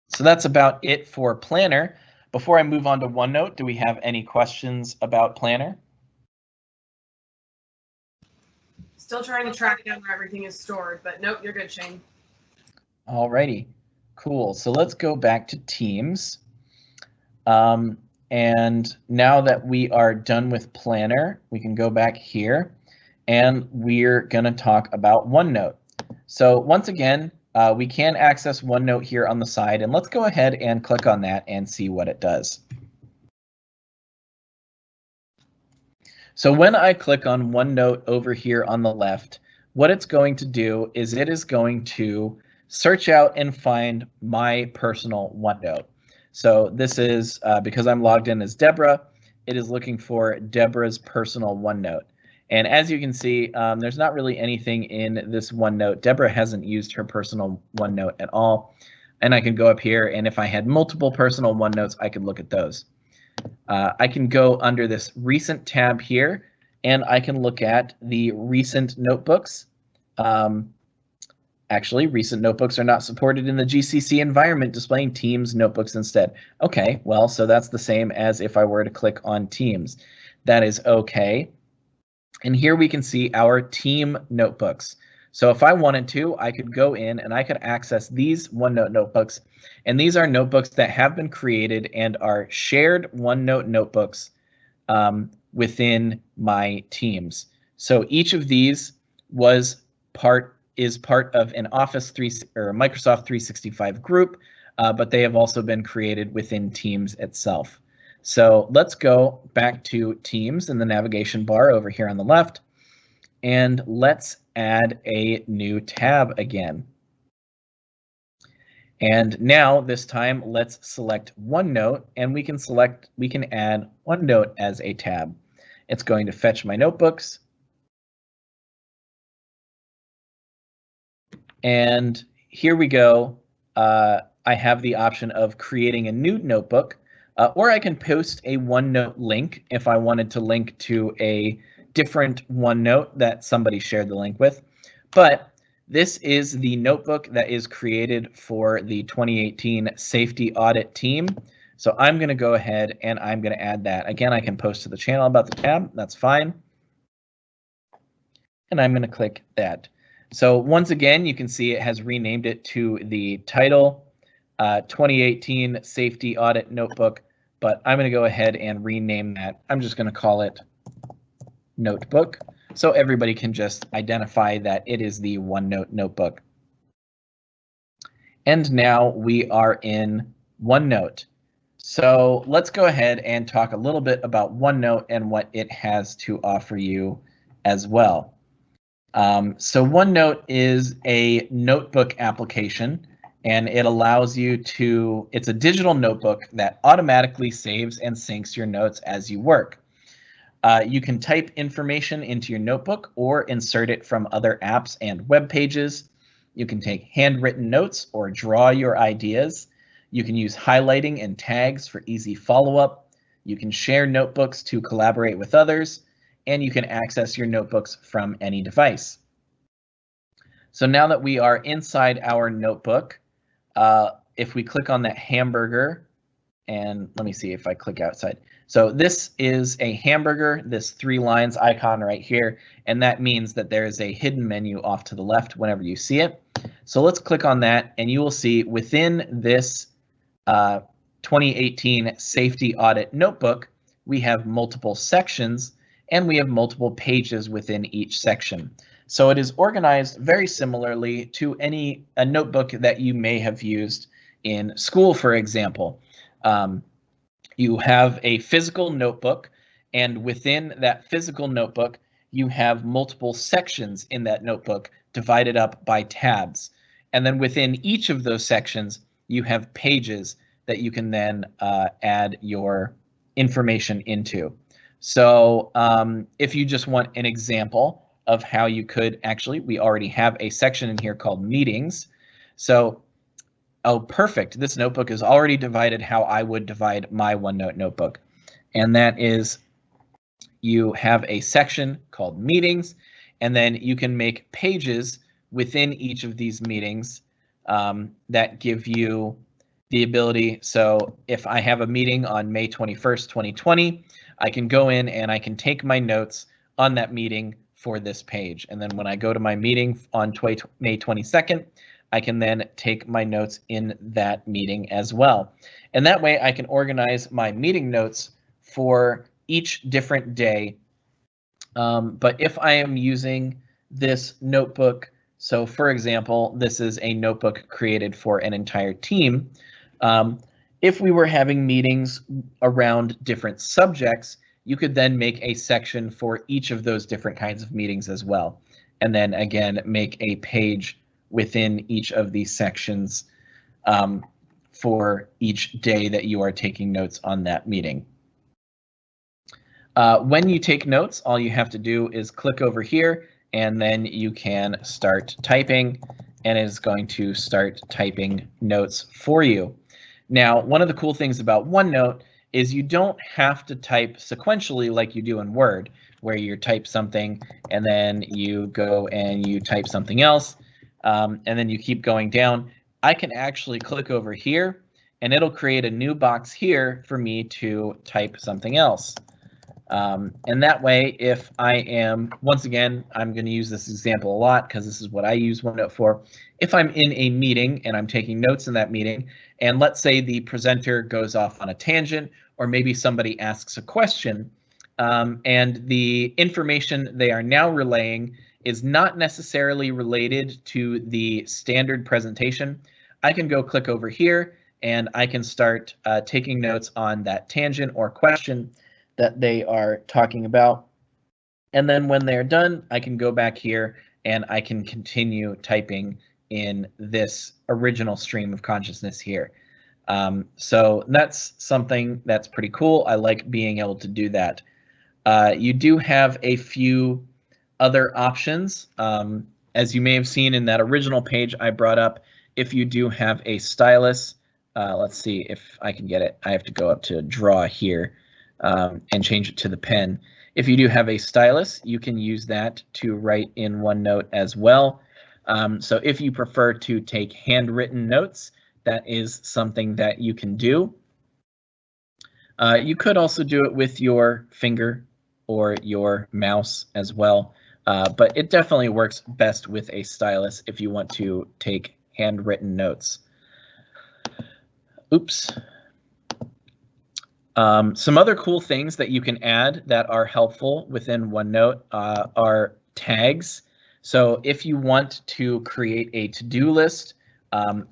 So that's about it for Planner. Before I move on to OneNote, do we have any questions about Planner? Still trying to track down where everything is stored, but nope, you're good, Shane. Alrighty, cool. So let's go back to Teams. And now that we are done with Planner, we can go back here and we're going to talk about OneNote. So once again, we can access OneNote here on the side, and let's go ahead and click on that and see what it does. So when I click on OneNote over here on the left, what it's going to do is it is going to search out and find my personal OneNote. So this is because I'm logged in as Deborah, it is looking for Deborah's personal OneNote. And as you can see, there's not really anything in this OneNote. Deborah hasn't used her personal OneNote at all. And I can go up here, and if I had multiple personal OneNotes, I could look at those. I can go under this Recent tab here, and I can look at the recent notebooks. Actually, recent notebooks are not supported in the GCC environment, displaying Teams notebooks instead. Okay, well, so that's the same as if I were to click on Teams. That is okay. And here we can see our team notebooks. So if I wanted to, I could go in and I could access these OneNote notebooks. And these are notebooks that have been created and are shared OneNote notebooks within my teams. So each of these is part of an Office 3 or Microsoft 365 group, but they have also been created within Teams itself. So let's go back to Teams in the navigation bar over here on the left, and let's add a new tab again. And now this time let's select OneNote, and we can add OneNote as a tab. It's going to fetch my notebooks. And here we go. I have the option of creating a new notebook, or I can post a OneNote link if I wanted to link to a different OneNote that somebody shared the link with. But this is the notebook that is created for the 2018 safety audit team. So I'm going to go ahead and I'm going to add that. Again, I can post to the channel about the tab. That's fine. And I'm going to click that. So once again, you can see it has renamed it to the title 2018 Safety Audit Notebook, but I'm going to go ahead and rename that. I'm just going to call it Notebook, so everybody can just identify that it is the OneNote notebook. And now we are in OneNote. So let's go ahead and talk a little bit about OneNote and what it has to offer you as well. So OneNote is a notebook application, and it allows you to, it's a digital notebook that automatically saves and syncs your notes as you work. You can type information into your notebook or insert it from other apps and web pages. You can take handwritten notes or draw your ideas. You can use highlighting and tags for easy follow-up. You can share notebooks to collaborate with others, and you can access your notebooks from any device. So now that we are inside our notebook, if we click on that hamburger, and let me see if I click outside. So this is a hamburger, this 3 lines icon right here, and that means that there is a hidden menu off to the left whenever you see it. So let's click on that, and you will see within this 2018 Safety Audit Notebook, we have multiple sections, and we have multiple pages within each section. So it is organized very similarly to a notebook that you may have used in school, for example. You have a physical notebook, and within that physical notebook, you have multiple sections in that notebook divided up by tabs. And then within each of those sections, you have pages that you can then add your information into. So if you just want an example of how you could actually, we already have a section in here called meetings. So, oh, perfect. This notebook is already divided how I would divide my OneNote notebook. And that is, you have a section called meetings, and then you can make pages within each of these meetings that give you the ability. So if I have a meeting on May 21st, 2020, I can go in and I can take my notes on that meeting for this page. And then when I go to my meeting on May 22nd, I can then take my notes in that meeting as well. And that way I can organize my meeting notes for each different day. But if I am using this notebook, so for example, this is a notebook created for an entire team. If we were having meetings around different subjects, you could then make a section for each of those different kinds of meetings as well. And then again, make a page within each of these sections for each day that you are taking notes on that meeting. When you take notes, all you have to do is click over here, and then you can start typing, and it is going to start typing notes for you. Now, one of the cool things about OneNote is you don't have to type sequentially like you do in Word, where you type something and then you go and you type something else, and then you keep going down. I can actually click over here, and it'll create a new box here for me to type something else. And that way, if I am, once again, I'm going to use this example a lot because this is what I use OneNote for. If I'm in a meeting and I'm taking notes in that meeting, and let's say the presenter goes off on a tangent, or maybe somebody asks a question, and the information they are now relaying is not necessarily related to the standard presentation, I can go click over here and I can start taking notes on that tangent or question that they are talking about. And then when they're done, I can go back here and I can continue typing in this original stream of consciousness here. So that's something that's pretty cool. I like being able to do that. You do have a few other options. As you may have seen in that original page I brought up, if you do have a stylus, let's see if I can get it. I have to go up to draw here and change it to the pen. If you do have a stylus, you can use that to write in OneNote as well. So if you prefer to take handwritten notes, that is something that you can do. You could also do it with your finger or your mouse as well, but it definitely works best with a stylus if you want to take handwritten notes. Oops. Some other cool things that you can add that are helpful within OneNote are tags. So if you want to create a to-do list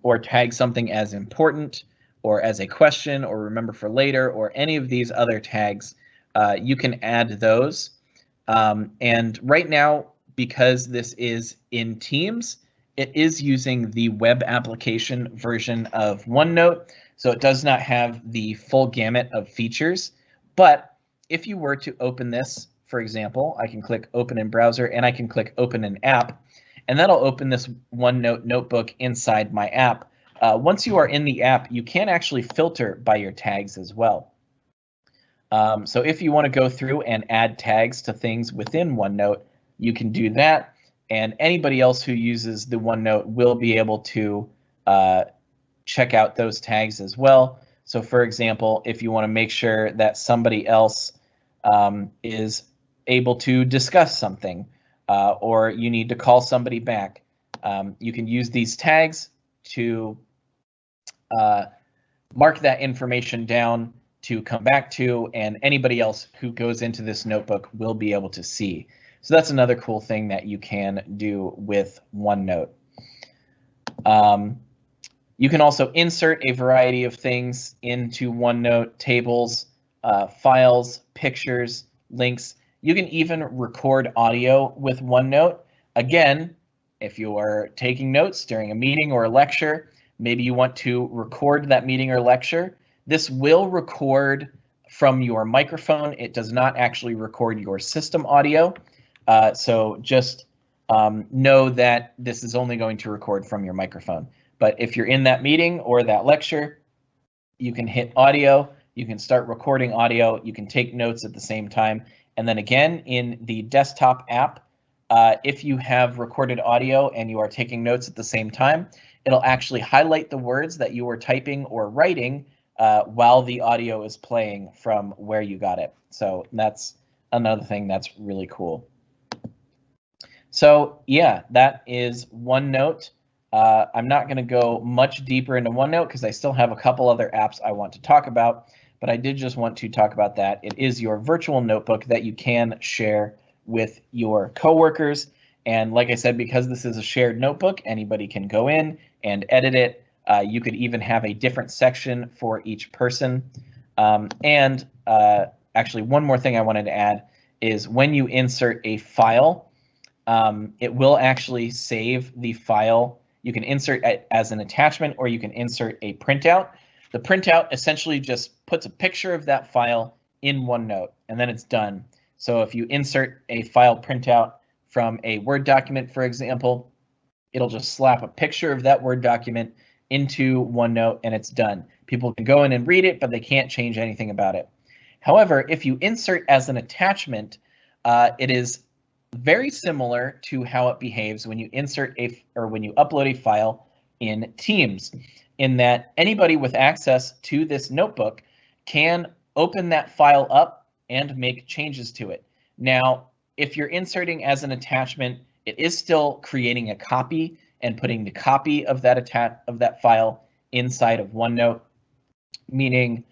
or tag something as important or as a question or remember for later or any of these other tags, you can add those. And right now, because this is in Teams, it is using the web application version of OneNote. So it does not have the full gamut of features, but if you were to open this, for example, I can click open in browser and I can click open an app, and that'll open this OneNote notebook inside my app. Once you are in the app, you can actually filter by your tags as well. So if you want to go through and add tags to things within OneNote, you can do that, and anybody else who uses the OneNote will be able to check out those tags as well. So for example, if you want to make sure that somebody else is able to discuss something or you need to call somebody back, you can use these tags to mark that information down to come back to, and anybody else who goes into this notebook will be able to see. So that's another cool thing that you can do with OneNote. You can also insert a variety of things into OneNote: tables, files, pictures, links. You can even record audio with OneNote. Again, if you are taking notes during a meeting or a lecture, maybe you want to record that meeting or lecture. This will record from your microphone. It does not actually record your system audio. So just know that this is only going to record from your microphone. But if you're in that meeting or that lecture, you can hit audio, you can start recording audio, you can take notes at the same time. And then again, in the desktop app, if you have recorded audio and you are taking notes at the same time, it'll actually highlight the words that you are typing or writing while the audio is playing from where you got it. So that's another thing that's really cool. So yeah, that is OneNote. I'm not going to go much deeper into OneNote because I still have a couple other apps I want to talk about, but I did just want to talk about that. It is your virtual notebook that you can share with your coworkers. And like I said, because this is a shared notebook, anybody can go in and edit it. You could even have a different section for each person. Actually, one more thing I wanted to add is when you insert a file, it will actually save the file. You can insert it as an attachment or you can insert a printout. The printout essentially just puts a picture of that file in OneNote and then it's done. So if you insert a file printout from a Word document, for example, it'll just slap a picture of that Word document into OneNote and it's done. People can go in and read it, but they can't change anything about it. However, if you insert as an attachment, it is very similar to how it behaves when you when you upload a file in Teams, in that anybody with access to this notebook can open that file up and make changes to it. Now, if you're inserting as an attachment, it is still creating a copy and putting the copy of that file inside of OneNote, meaning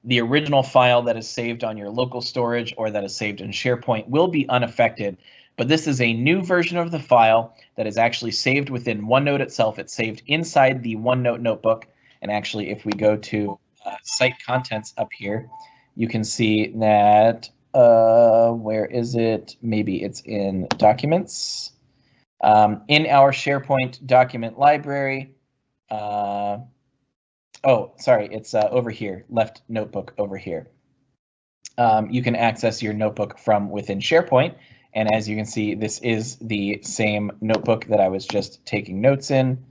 the original file that is saved on your local storage or that is saved in SharePoint will be unaffected, but this is a new version of the file that is actually saved within OneNote itself. It's saved inside the OneNote notebook. And actually, if we go to site contents up here, you can see that, where is it? Maybe it's in documents. In our SharePoint document library, oh, sorry, it's over here, left notebook over here. You can access your notebook from within SharePoint. And as you can see, this is the same notebook that I was just taking notes in.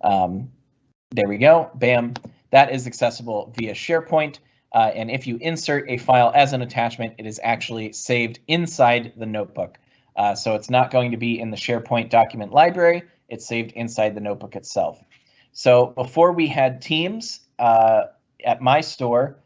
There we go, bam. That is accessible via SharePoint. And if you insert a file as an attachment, it is actually saved inside the notebook. So it's not going to be in the SharePoint document library, it's saved inside the notebook itself. So before we had Teams at my store,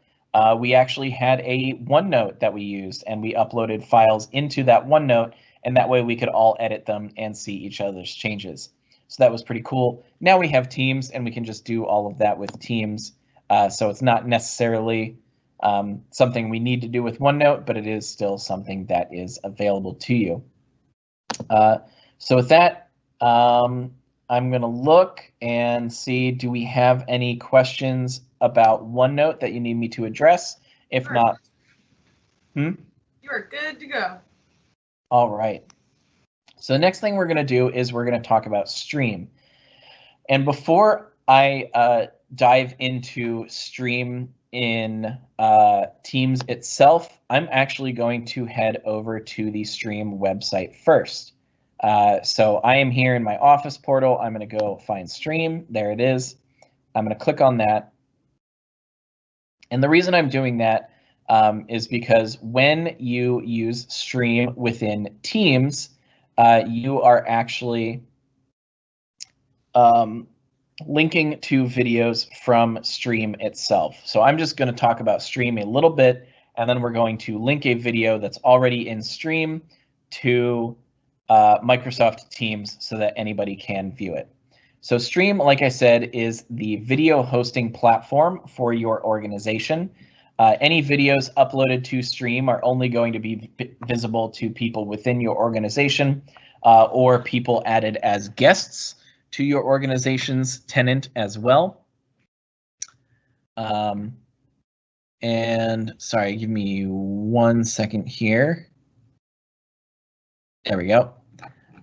we actually had a OneNote that we used and we uploaded files into that OneNote, and that way we could all edit them and see each other's changes. So that was pretty cool. Now we have Teams and we can just do all of that with Teams. So it's not necessarily something we need to do with OneNote, but it is still something that is available to you. So with that, I'm going to look and see, do we have any questions about OneNote that you need me to address? If not, You are good to go. All right. So the next thing we're going to do is we're going to talk about Stream. And before I dive into Stream in Teams itself, I'm actually going to head over to the Stream website first. So I am here in my office portal. I'm going to go find Stream. There it is. I'm going to click on that. And the reason I'm doing that is because when you use Stream within Teams, you are actually linking to videos from Stream itself. So I'm just going to talk about Stream a little bit, and then we're going to link a video that's already in Stream to Microsoft Teams so that anybody can view it. So Stream, like I said, is the video hosting platform for your organization. Any videos uploaded to Stream are only going to be visible to people within your organization or people added as guests to your organization's tenant as well. And sorry, give me 1 second here. There we go.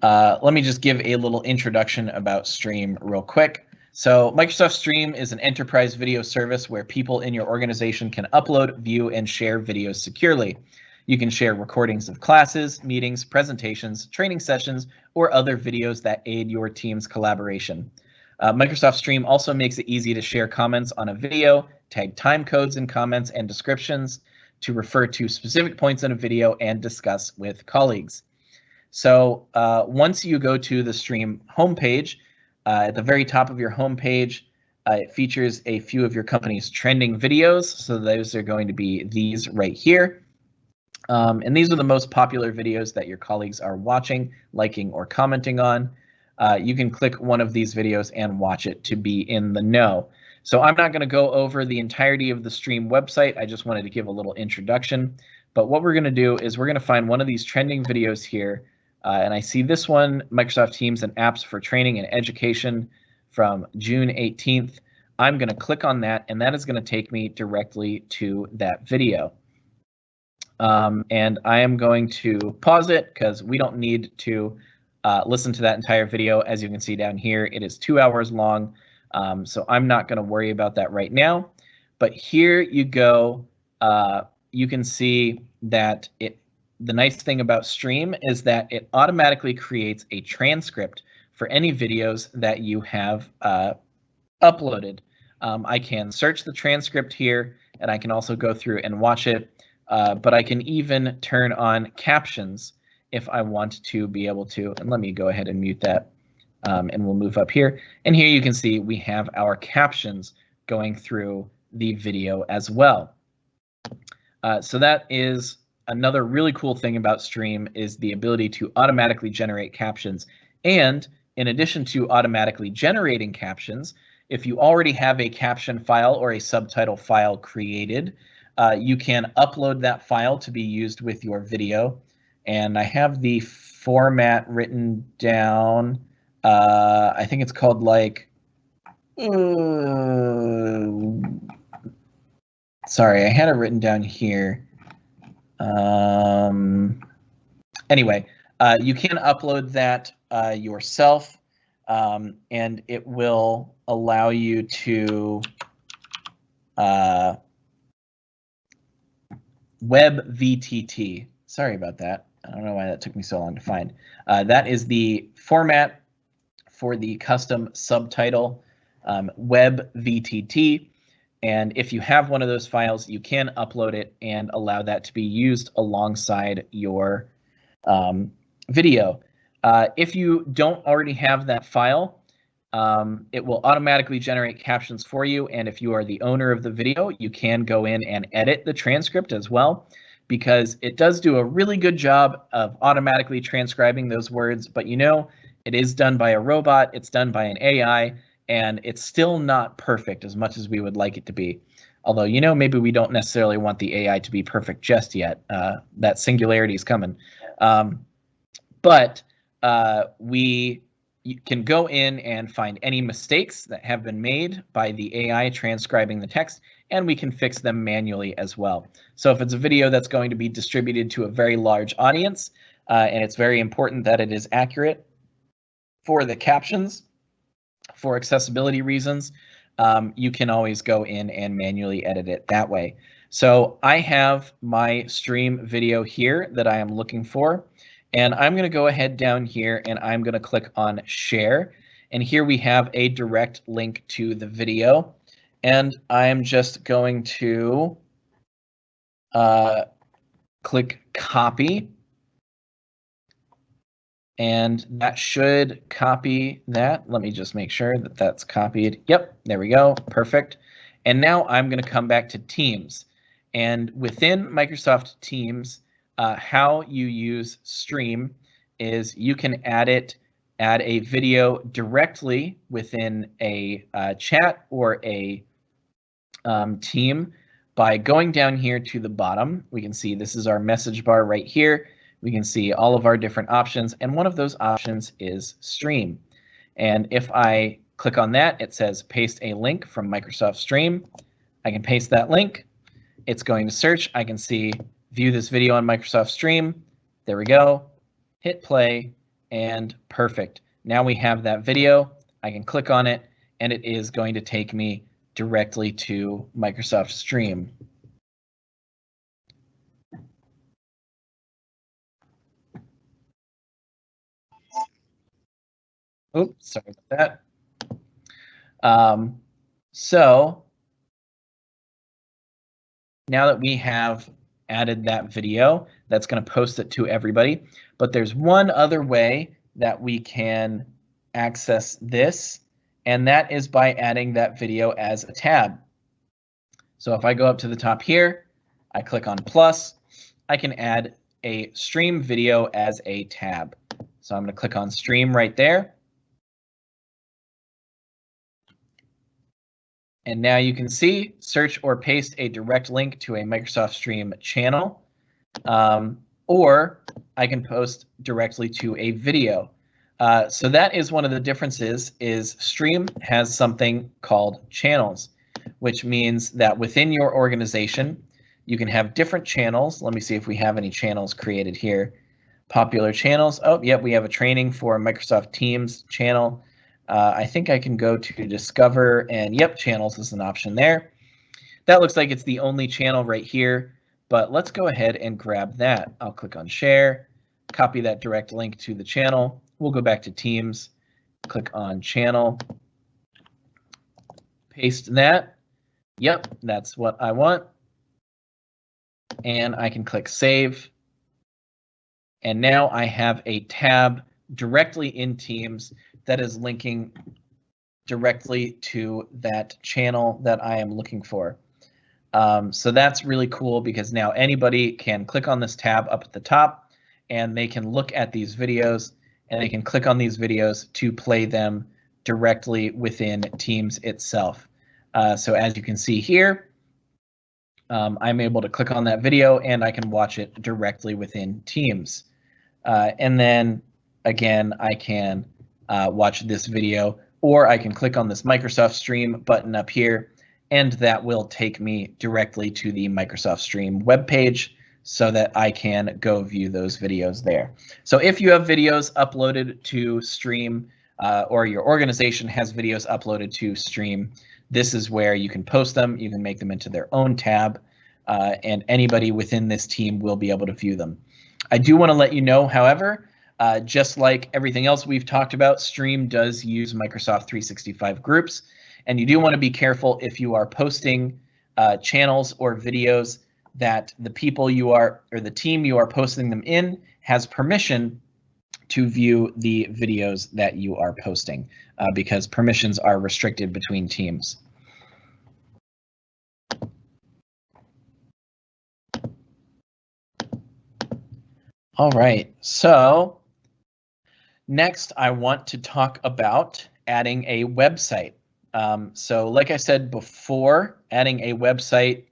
Let me just give a little introduction about Stream real quick. So Microsoft Stream is an enterprise video service where people in your organization can upload, view, and share videos securely. You can share recordings of classes, meetings, presentations, training sessions, or other videos that aid your team's collaboration. Microsoft Stream also makes it easy to share comments on a video, tag time codes in comments and descriptions, to refer to specific points in a video and discuss with colleagues. So once you go to the Stream homepage, at the very top of your homepage, it features a few of your company's trending videos. So those are going to be these right here. And these are the most popular videos that your colleagues are watching, liking, or commenting on. You can click one of these videos and watch it to be in the know. So I'm not going to go over the entirety of the Stream website. I just wanted to give a little introduction. But what we're going to do is we're going to find one of these trending videos here. And I see this one, Microsoft Teams and Apps for Training and Education from June 18th. I'm going to click on that, and that is going to take me directly to that video. And I am going to pause it because we don't need to listen to that entire video. As you can see down here, it is 2 hours long. So I'm not going to worry about that right now. But here you go. You can see that the nice thing about Stream is that it automatically creates a transcript for any videos that you have uploaded. I can search the transcript here, and I can also go through and watch it, but I can even turn on captions if I want to be able to. And let me go ahead and mute that, and we'll move up here. And here you can see we have our captions going through the video as well. So that is another really cool thing about Stream, is the ability to automatically generate captions. And in addition to automatically generating captions, if you already have a caption file or a subtitle file created, you can upload that file to be used with your video. And I have the format written down. I think it's called like, sorry, I had it written down here. Anyway, you can upload that yourself, and it will allow you to WebVTT. Sorry about that. I don't know why that took me so long to find. That is the format for the custom subtitle, WebVTT. And if you have one of those files, you can upload it and allow that to be used alongside your video. If you don't already have that file, it will automatically generate captions for you. And if you are the owner of the video, you can go in and edit the transcript as well, because it does do a really good job of automatically transcribing those words. But you know, it is done by a robot, it's done by an AI, and it's still not perfect as much as we would like it to be. Although, you know, maybe we don't necessarily want the AI to be perfect just yet. That singularity is coming. But we can go in and find any mistakes that have been made by the AI transcribing the text, and we can fix them manually as well. So if it's a video that's going to be distributed to a very large audience, and it's very important that it is accurate for the captions, for accessibility reasons, you can always go in and manually edit it that way. So I have my Stream video here that I am looking for, and I'm going to go ahead down here and I'm going to click on share. And here we have a direct link to the video, and I'm just going to click copy. And that should copy that. Let me just make sure that that's copied. Yep, there we go, perfect. And now I'm going to come back to Teams. And within Microsoft Teams, how you use Stream is you can add a video directly within a chat or a team by going down here to the bottom. We can see this is our message bar right here. We can see all of our different options, and one of those options is Stream. And if I click on that, it says paste a link from Microsoft Stream. I can paste that link. It's going to search. I can see view this video on Microsoft Stream. There we go. Hit play and perfect. Now we have that video. I can click on it and it is going to take me directly to Microsoft Stream. Oops, sorry about that. So now that we have added that video, that's going to post it to everybody. But there's one other way that we can access this, and that is by adding that video as a tab. So if I go up to the top here, I click on plus, I can add a stream video as a tab. So I'm going to click on stream right there. And now you can see search or paste a direct link to a Microsoft Stream channel, or I can post directly to a video. So that is one of the differences is Stream has something called channels, which means that within your organization, you can have different channels. Let me see if we have any channels created here. Popular channels. Oh, yep, we have a training for Microsoft Teams channel. I think I can go to Discover, and yep, channels is an option there. That looks like it's the only channel right here, but let's go ahead and grab that. I'll click on Share, copy that direct link to the channel. We'll go back to Teams, click on Channel, paste that. Yep, that's what I want. And I can click Save. And now I have a tab directly in Teams that is linking directly to that channel that I am looking for. So that's really cool because now anybody can click on this tab up at the top and they can look at these videos and they can click on these videos to play them directly within Teams itself. So as you can see here, I'm able to click on that video and I can watch it directly within Teams. And then again, I can watch this video, or I can click on this Microsoft Stream button up here, and that will take me directly to the Microsoft Stream webpage so that I can go view those videos there. So if you have videos uploaded to Stream, or your organization has videos uploaded to Stream, this is where you can post them, you can make them into their own tab, and anybody within this team will be able to view them. I do want to let you know, however, just like everything else we've talked about, Stream does use Microsoft 365 groups, and you do want to be careful if you are posting channels or videos that the people you are, or the team you are posting them in, has permission to view the videos that you are posting, because permissions are restricted between teams. All right, so next I want to talk about adding a website. So like I said before, adding a website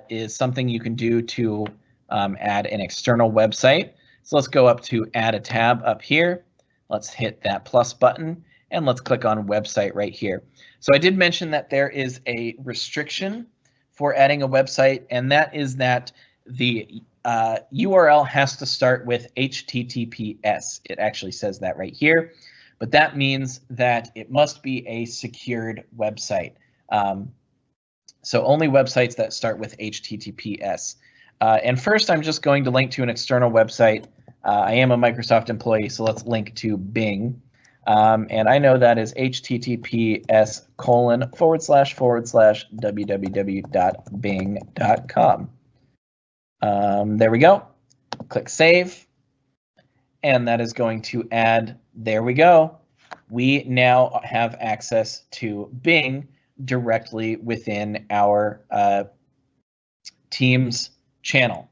is something you can do to add an external website. So let's go up to add a tab up here. Let's hit that plus button and let's click on website right here. So I did mention that there is a restriction for adding a website, and that is that the URL has to start with HTTPS. It actually says that right here, but that means that it must be a secured website. So only websites that start with HTTPS. And first, I'm just going to link to an external website. I am a Microsoft employee, so let's link to Bing. And I know that is https://www.bing.com. There we go. Click Save. And that is going to add, there we go. We now have access to Bing directly within our Teams channel.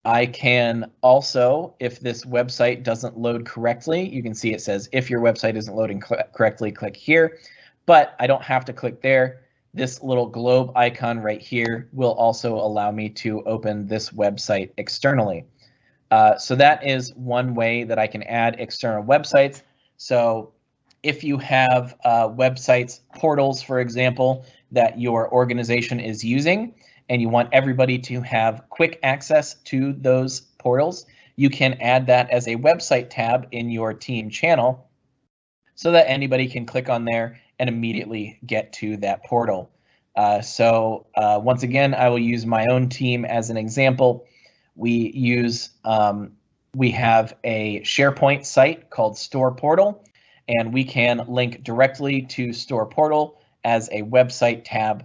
I can also, if this website doesn't load correctly, you can see it says if your website isn't loading correctly, click here, but I don't have to click there. This little globe icon right here will also allow me to open this website externally. So that is one way that I can add external websites. So if you have websites, portals, for example, that your organization is using, and you want everybody to have quick access to those portals, you can add that as a website tab in your team channel so that anybody can click on there and immediately get to that portal. Once again, I will use my own team as an example. We have a SharePoint site called Store Portal, and we can link directly to Store Portal as a website tab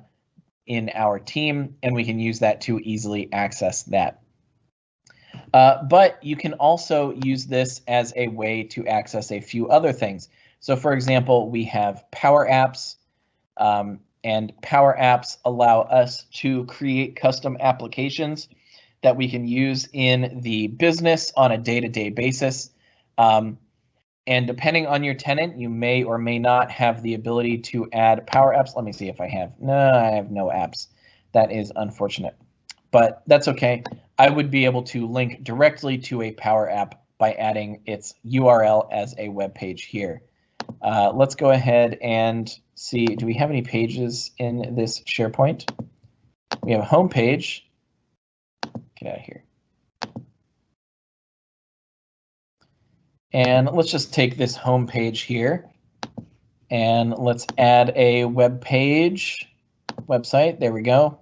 in our team, and we can use that to easily access that. But you can also use this as a way to access a few other things. So for example, we have Power Apps, and Power Apps allow us to create custom applications that we can use in the business on a day-to-day basis. And depending on your tenant, you may or may not have the ability to add Power Apps. Let me see if I have. No, I have no apps. That is unfortunate, but that's okay. I would be able to link directly to a Power App by adding its URL as a web page here. Let's go ahead and see, do we have any pages in this SharePoint? We have a home page. Get out of here. And let's just take this home page here and let's add a web page, website. There we go.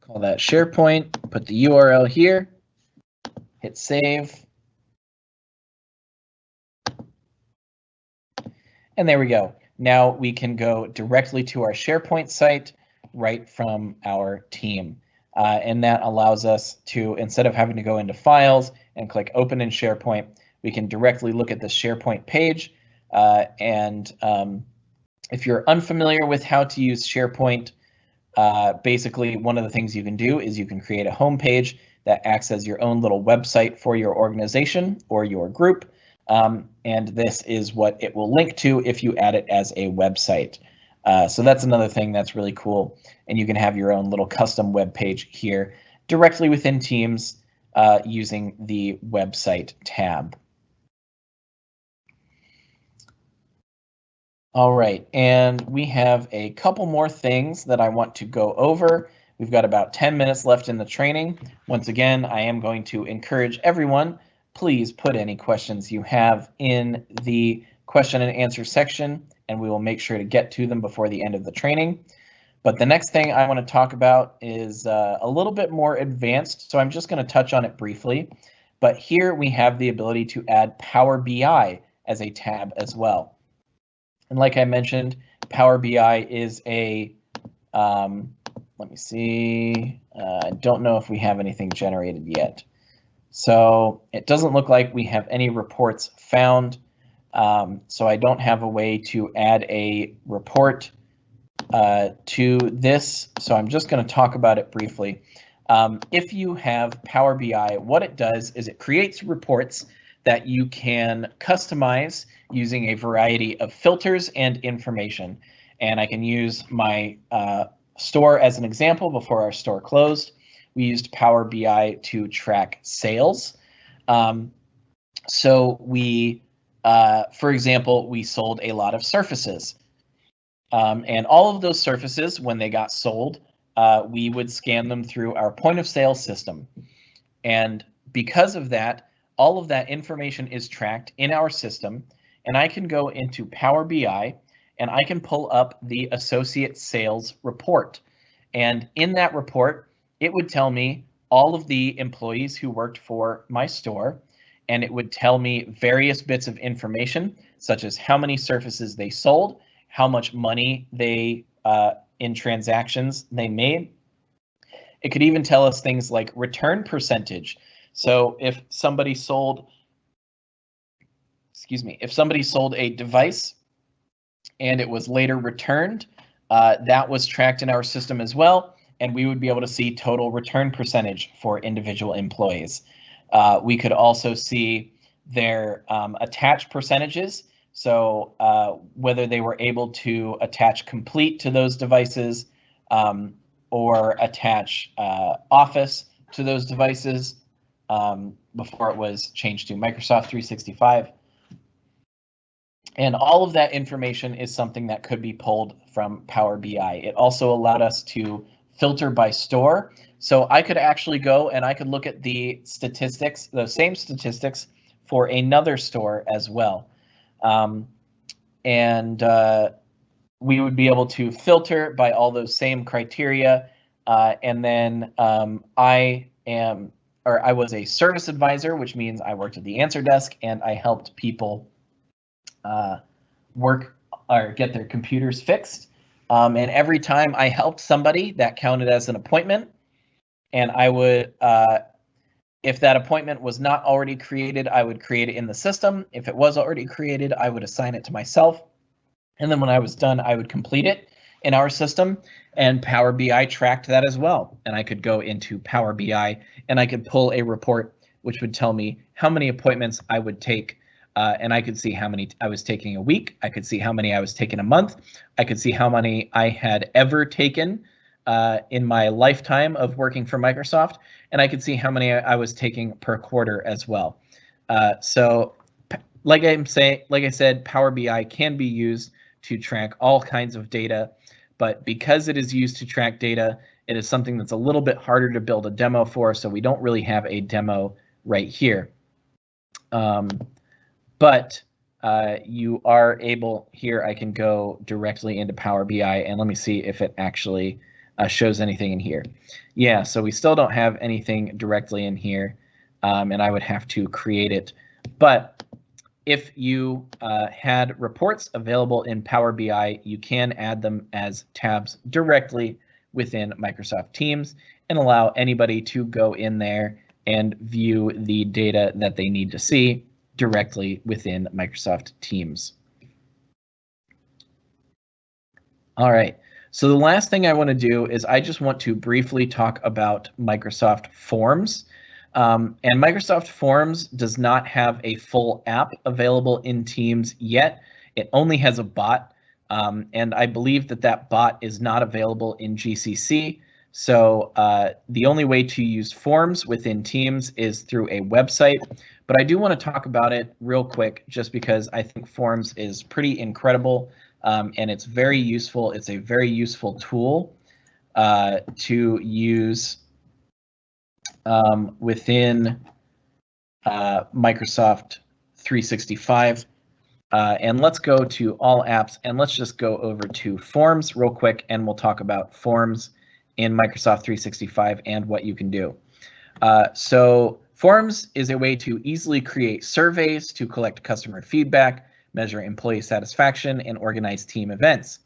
Call that SharePoint, put the URL here, hit save. And there we go. Now we can go directly to our SharePoint site right from our team. And that allows us to, instead of having to go into files and click open in SharePoint, we can directly look at the SharePoint page. If you're unfamiliar with how to use SharePoint, basically one of the things you can do is you can create a home page that acts as your own little website for your organization or your group. And this is what it will link to if you add it as a website. So that's another thing that's really cool. And you can have your own little custom web page here directly within Teams using the website tab. All right, and we have a couple more things that I want to go over. We've got about 10 minutes left in the training. Once again, I am going to encourage everyone, please put any questions you have in the question and answer section, and we will make sure to get to them before the end of the training. But the next thing I want to talk about is a little bit more advanced, so I'm just going to touch on it briefly. But here we have the ability to add Power BI as a tab as well. And like I mentioned, Power BI is a, let me see, I don't know if we have anything generated yet. So it doesn't look like we have any reports found. So I don't have a way to add a report to this. So I'm just going to talk about it briefly. If you have Power BI, what it does is it creates reports that you can customize using a variety of filters and information. And I can use my store as an example. Before our store closed, we used Power BI to track sales. So we, for example, we sold a lot of surfaces. And all of those surfaces, when they got sold, we would scan them through our point of sale system. And because of that, all of that information is tracked in our system, and I can go into Power BI and I can pull up the associate sales report. And in that report, it would tell me all of the employees who worked for my store, and it would tell me various bits of information, such as how many surfaces they sold, how much money they in transactions they made. It could even tell us things like return percentage. So if somebody sold, if somebody sold a device and it was later returned, that was tracked in our system as well, and we would be able to see total return percentage for individual employees. We could also see their attach percentages. So whether they were able to attach complete to those devices or attach Office to those devices. before it was changed to Microsoft 365. And all of that information is something that could be pulled from Power BI. It also allowed us to filter by store. So I could actually go and I could look at the statistics, the same statistics for another store as well. We would be able to filter by all those same criteria. And then I was a service advisor, which means I worked at the answer desk and I helped people work or get their computers fixed. And every time I helped somebody, that counted as an appointment. And I would, if that appointment was not already created, I would create it in the system. If it was already created, I would assign it to myself. And then when I was done, I would complete it in our system, and Power BI tracked that as well. And I could go into Power BI and I could pull a report which would tell me how many appointments I would take. And I could see how many I was taking a week. I could see how many I was taking a month. I could see how many I had ever taken in my lifetime of working for Microsoft. And I could see how many I was taking per quarter as well. So like I said, Power BI can be used to track all kinds of data. But because it is used to track data, it is something that's a little bit harder to build a demo for. So we don't really have a demo right here. But you are able, here I can go directly into Power BI and let me see if it actually shows anything in here. Yeah, so we still don't have anything directly in here, and I would have to create it. But if you had reports available in Power BI, you can add them as tabs directly within Microsoft Teams and allow anybody to go in there and view the data that they need to see directly within Microsoft Teams. All right, so the last thing I want to do is I just want to briefly talk about Microsoft Forms. And Microsoft Forms does not have a full app available in Teams yet. It only has a bot, and I believe that bot is not available in GCC. So the only way to use Forms within Teams is through a website. But I do want to talk about it real quick, just because I think Forms is pretty incredible, and it's very useful. It's a very useful tool to use within Microsoft 365. And let's go to all apps and let's just go over to Forms real quick, and we'll talk about Forms in Microsoft 365 and what you can do. So Forms is a way to easily create surveys to collect customer feedback, measure employee satisfaction, and organize team events.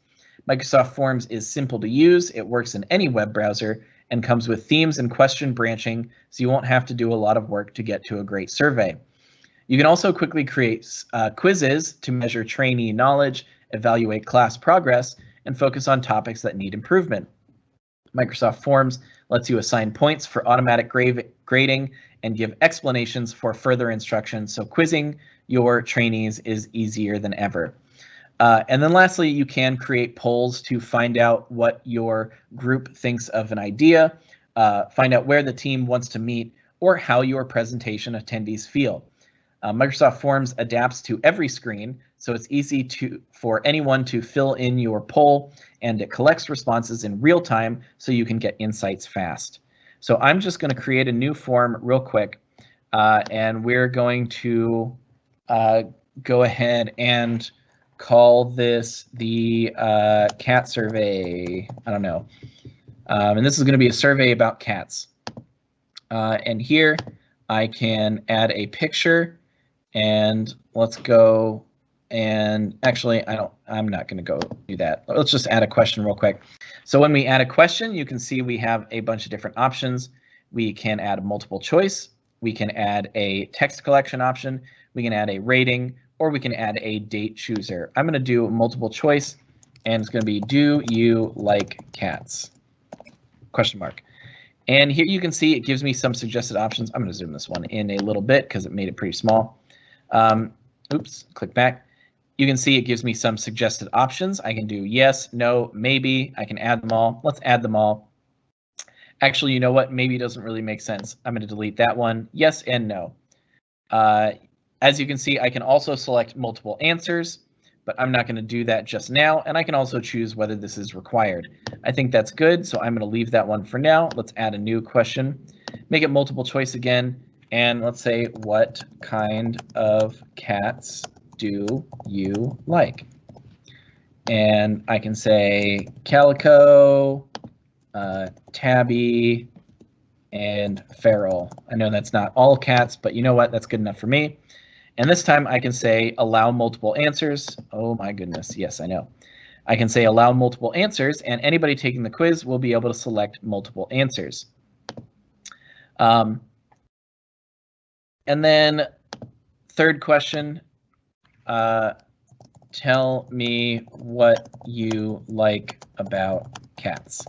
Microsoft Forms is simple to use. It works in any web browser and comes with themes and question branching, so you won't have to do a lot of work to get to a great survey. You can also quickly create quizzes to measure trainee knowledge, evaluate class progress, and focus on topics that need improvement. Microsoft Forms lets you assign points for automatic grading and give explanations for further instruction, so quizzing your trainees is easier than ever. And then lastly, you can create polls to find out what your group thinks of an idea, find out where the team wants to meet, or how your presentation attendees feel. Microsoft Forms adapts to every screen, so it's easy for anyone to fill in your poll, and it collects responses in real time so you can get insights fast. So I'm just going to create a new form real quick, and we're going to go ahead and call this the cat survey. I don't know. And this is going to be a survey about cats. And here I can add a picture, and let's go. And actually, I'm not going to go do that. Let's just add a question real quick. So when we add a question, you can see we have a bunch of different options. We can add multiple choice. We can add a text collection option. We can add a rating, or we can add a date chooser. I'm going to do multiple choice, and it's going to be, do you like cats? Question mark. And here you can see it gives me some suggested options. I'm going to zoom this one in a little bit because it made it pretty small. Oops, click back. You can see it gives me some suggested options. I can do yes, no, maybe. I can add them all. Let's add them all. Actually, you know what? Maybe it doesn't really make sense. I'm going to delete that one. Yes and no. As you can see, I can also select multiple answers, but I'm not going to do that just now. And I can also choose whether this is required. I think that's good, so I'm going to leave that one for now. Let's add a new question. Make it multiple choice again. And let's say, what kind of cats do you like? And I can say calico, tabby, and feral. I know that's not all cats, but you know what? That's good enough for me. And this time I can say allow multiple answers. Oh my goodness, yes, I know. I can say allow multiple answers, and anybody taking the quiz will be able to select multiple answers. And then third question, tell me what you like about cats.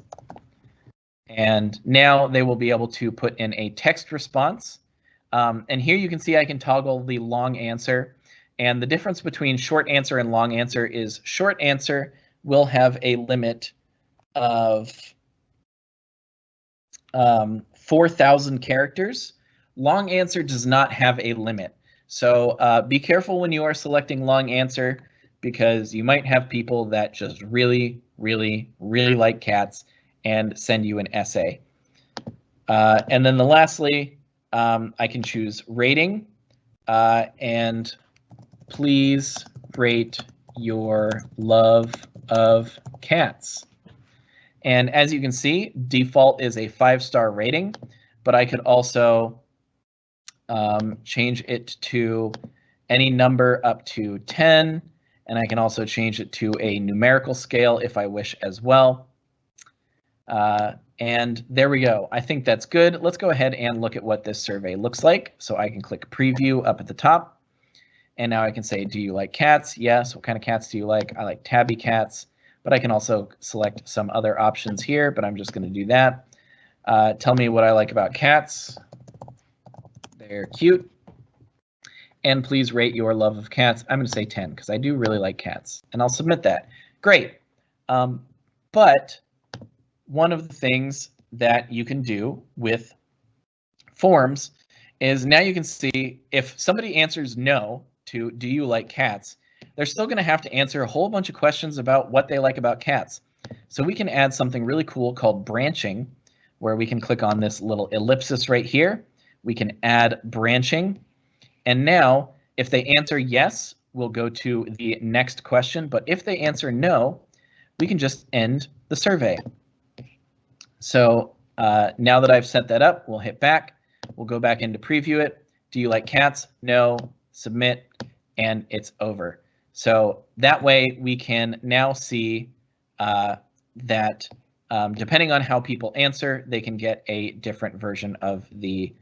And now they will be able to put in a text response. And here you can see I can toggle the long answer. And the difference between short answer and long answer is short answer will have a limit of 4,000 characters. Long answer does not have a limit. So be careful when you are selecting long answer, because you might have people that just really, really, really like cats and send you an essay. And then lastly, I can choose rating, and please rate your love of cats. And as you can see, default is a 5-star rating, but I could also change it to any number up to 10, and I can also change it to a numerical scale if I wish as well. And there we go. I think that's good. Let's go ahead and look at what this survey looks like. So I can click preview up at the top. And now I can say, do you like cats? Yes. What kind of cats do you like? I like tabby cats, but I can also select some other options here, but I'm just going to do that. Tell me what I like about cats. They're cute. And please rate your love of cats. I'm going to say 10 because I do really like cats, and I'll submit that. Great. But one of the things that you can do with forms is now you can see if somebody answers no to do you like cats, they're still going to have to answer a whole bunch of questions about what they like about cats. So we can add something really cool called branching, where we can click on this little ellipsis right here. We can add branching. And now if they answer yes, we'll go to the next question. But if they answer no, we can just end the survey. So now that I've set that up, we'll hit back. We'll go back into preview it. Do you like cats? No. Submit, and it's over. So that way we can now see that depending on how people answer, they can get a different version of the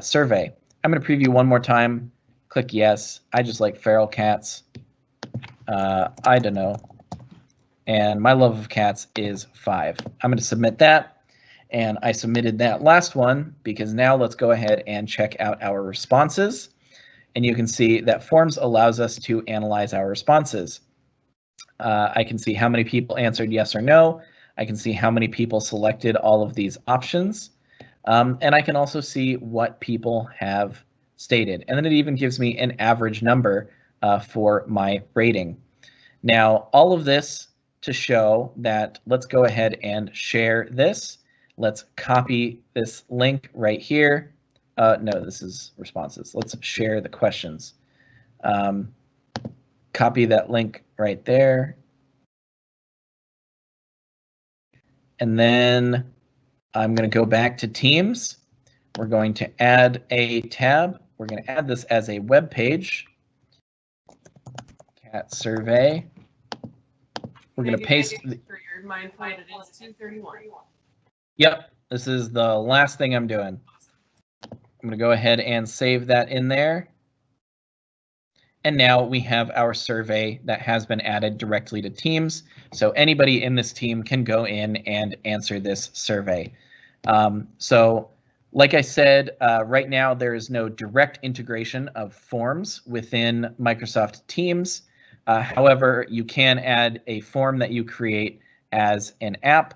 survey. I'm going to preview one more time. Click yes. I just like feral cats. I don't know. And my love of cats is 5. I'm going to submit that. And I submitted that last one because now let's go ahead and check out our responses. And you can see that Forms allows us to analyze our responses. I can see how many people answered yes or no. I can see how many people selected all of these options. And I can also see what people have stated. And then it even gives me an average number for my rating. Now, all of this to show that, let's go ahead and share this. Let's copy this link right here. No, this is responses. Let's share the questions. Copy that link right there. And then I'm going to go back to Teams. We're going to add a tab. We're going to add this as a web page. Cat survey. We're going to paste. For your mindful, it is 2:31. Yep, this is the last thing I'm doing. I'm going to go ahead and save that in there. And now we have our survey that has been added directly to Teams. So anybody in this team can go in and answer this survey. So like I said, right now there is no direct integration of forms within Microsoft Teams. However, you can add a form that you create as an app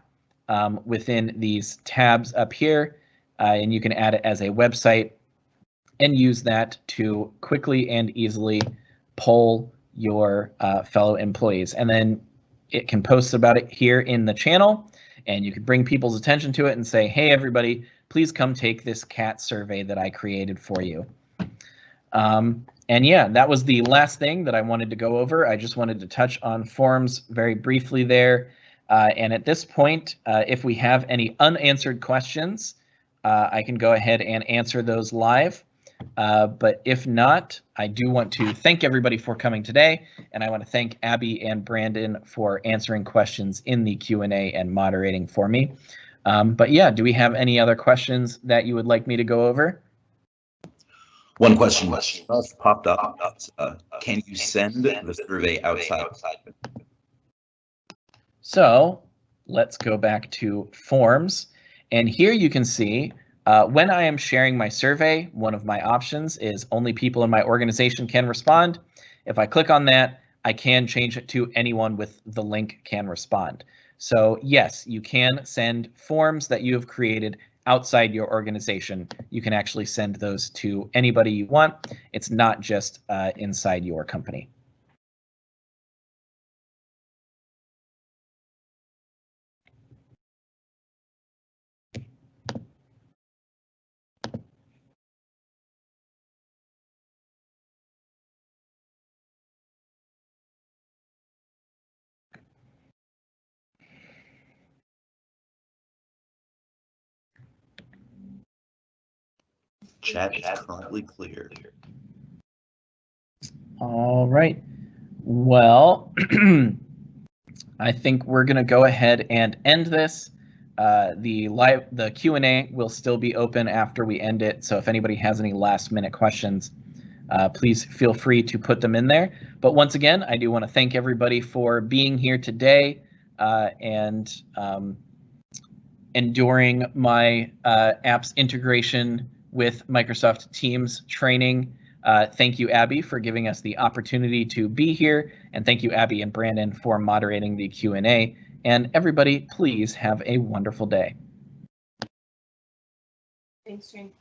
within these tabs up here, and you can add it as a website and use that to quickly and easily poll your fellow employees. And then it can post about it here in the channel, and you can bring people's attention to it and say, hey, everybody, please come take this CAT survey that I created for you. And yeah, that was the last thing that I wanted to go over. I just wanted to touch on forms very briefly there. And at this point, if we have any unanswered questions, I can go ahead and answer those live. But if not, I do want to thank everybody for coming today, and I want to thank Abby and Brandon for answering questions in the Q&A and moderating for me. But yeah, do we have any other questions that you would like me to go over? One question just popped up. Can you send the survey outside? So let's go back to forms, and here you can see when I am sharing my survey, one of my options is only people in my organization can respond. If I click on that, I can change it to anyone with the link can respond. So yes, you can send forms that you have created outside your organization. You can actually send those to anybody you want. It's not just inside your company. Chat is currently clear. All right. Well, I think we're going to go ahead and end this. The Q&A will still be open after we end it. So if anybody has any last-minute questions, please feel free to put them in there. But once again, I do want to thank everybody for being here today and enduring my apps integration with Microsoft Teams training. Thank you, Abby, for giving us the opportunity to be here, and thank you, Abby and Brandon, for moderating the Q&A. And everybody, please have a wonderful day. Thanks, Jane.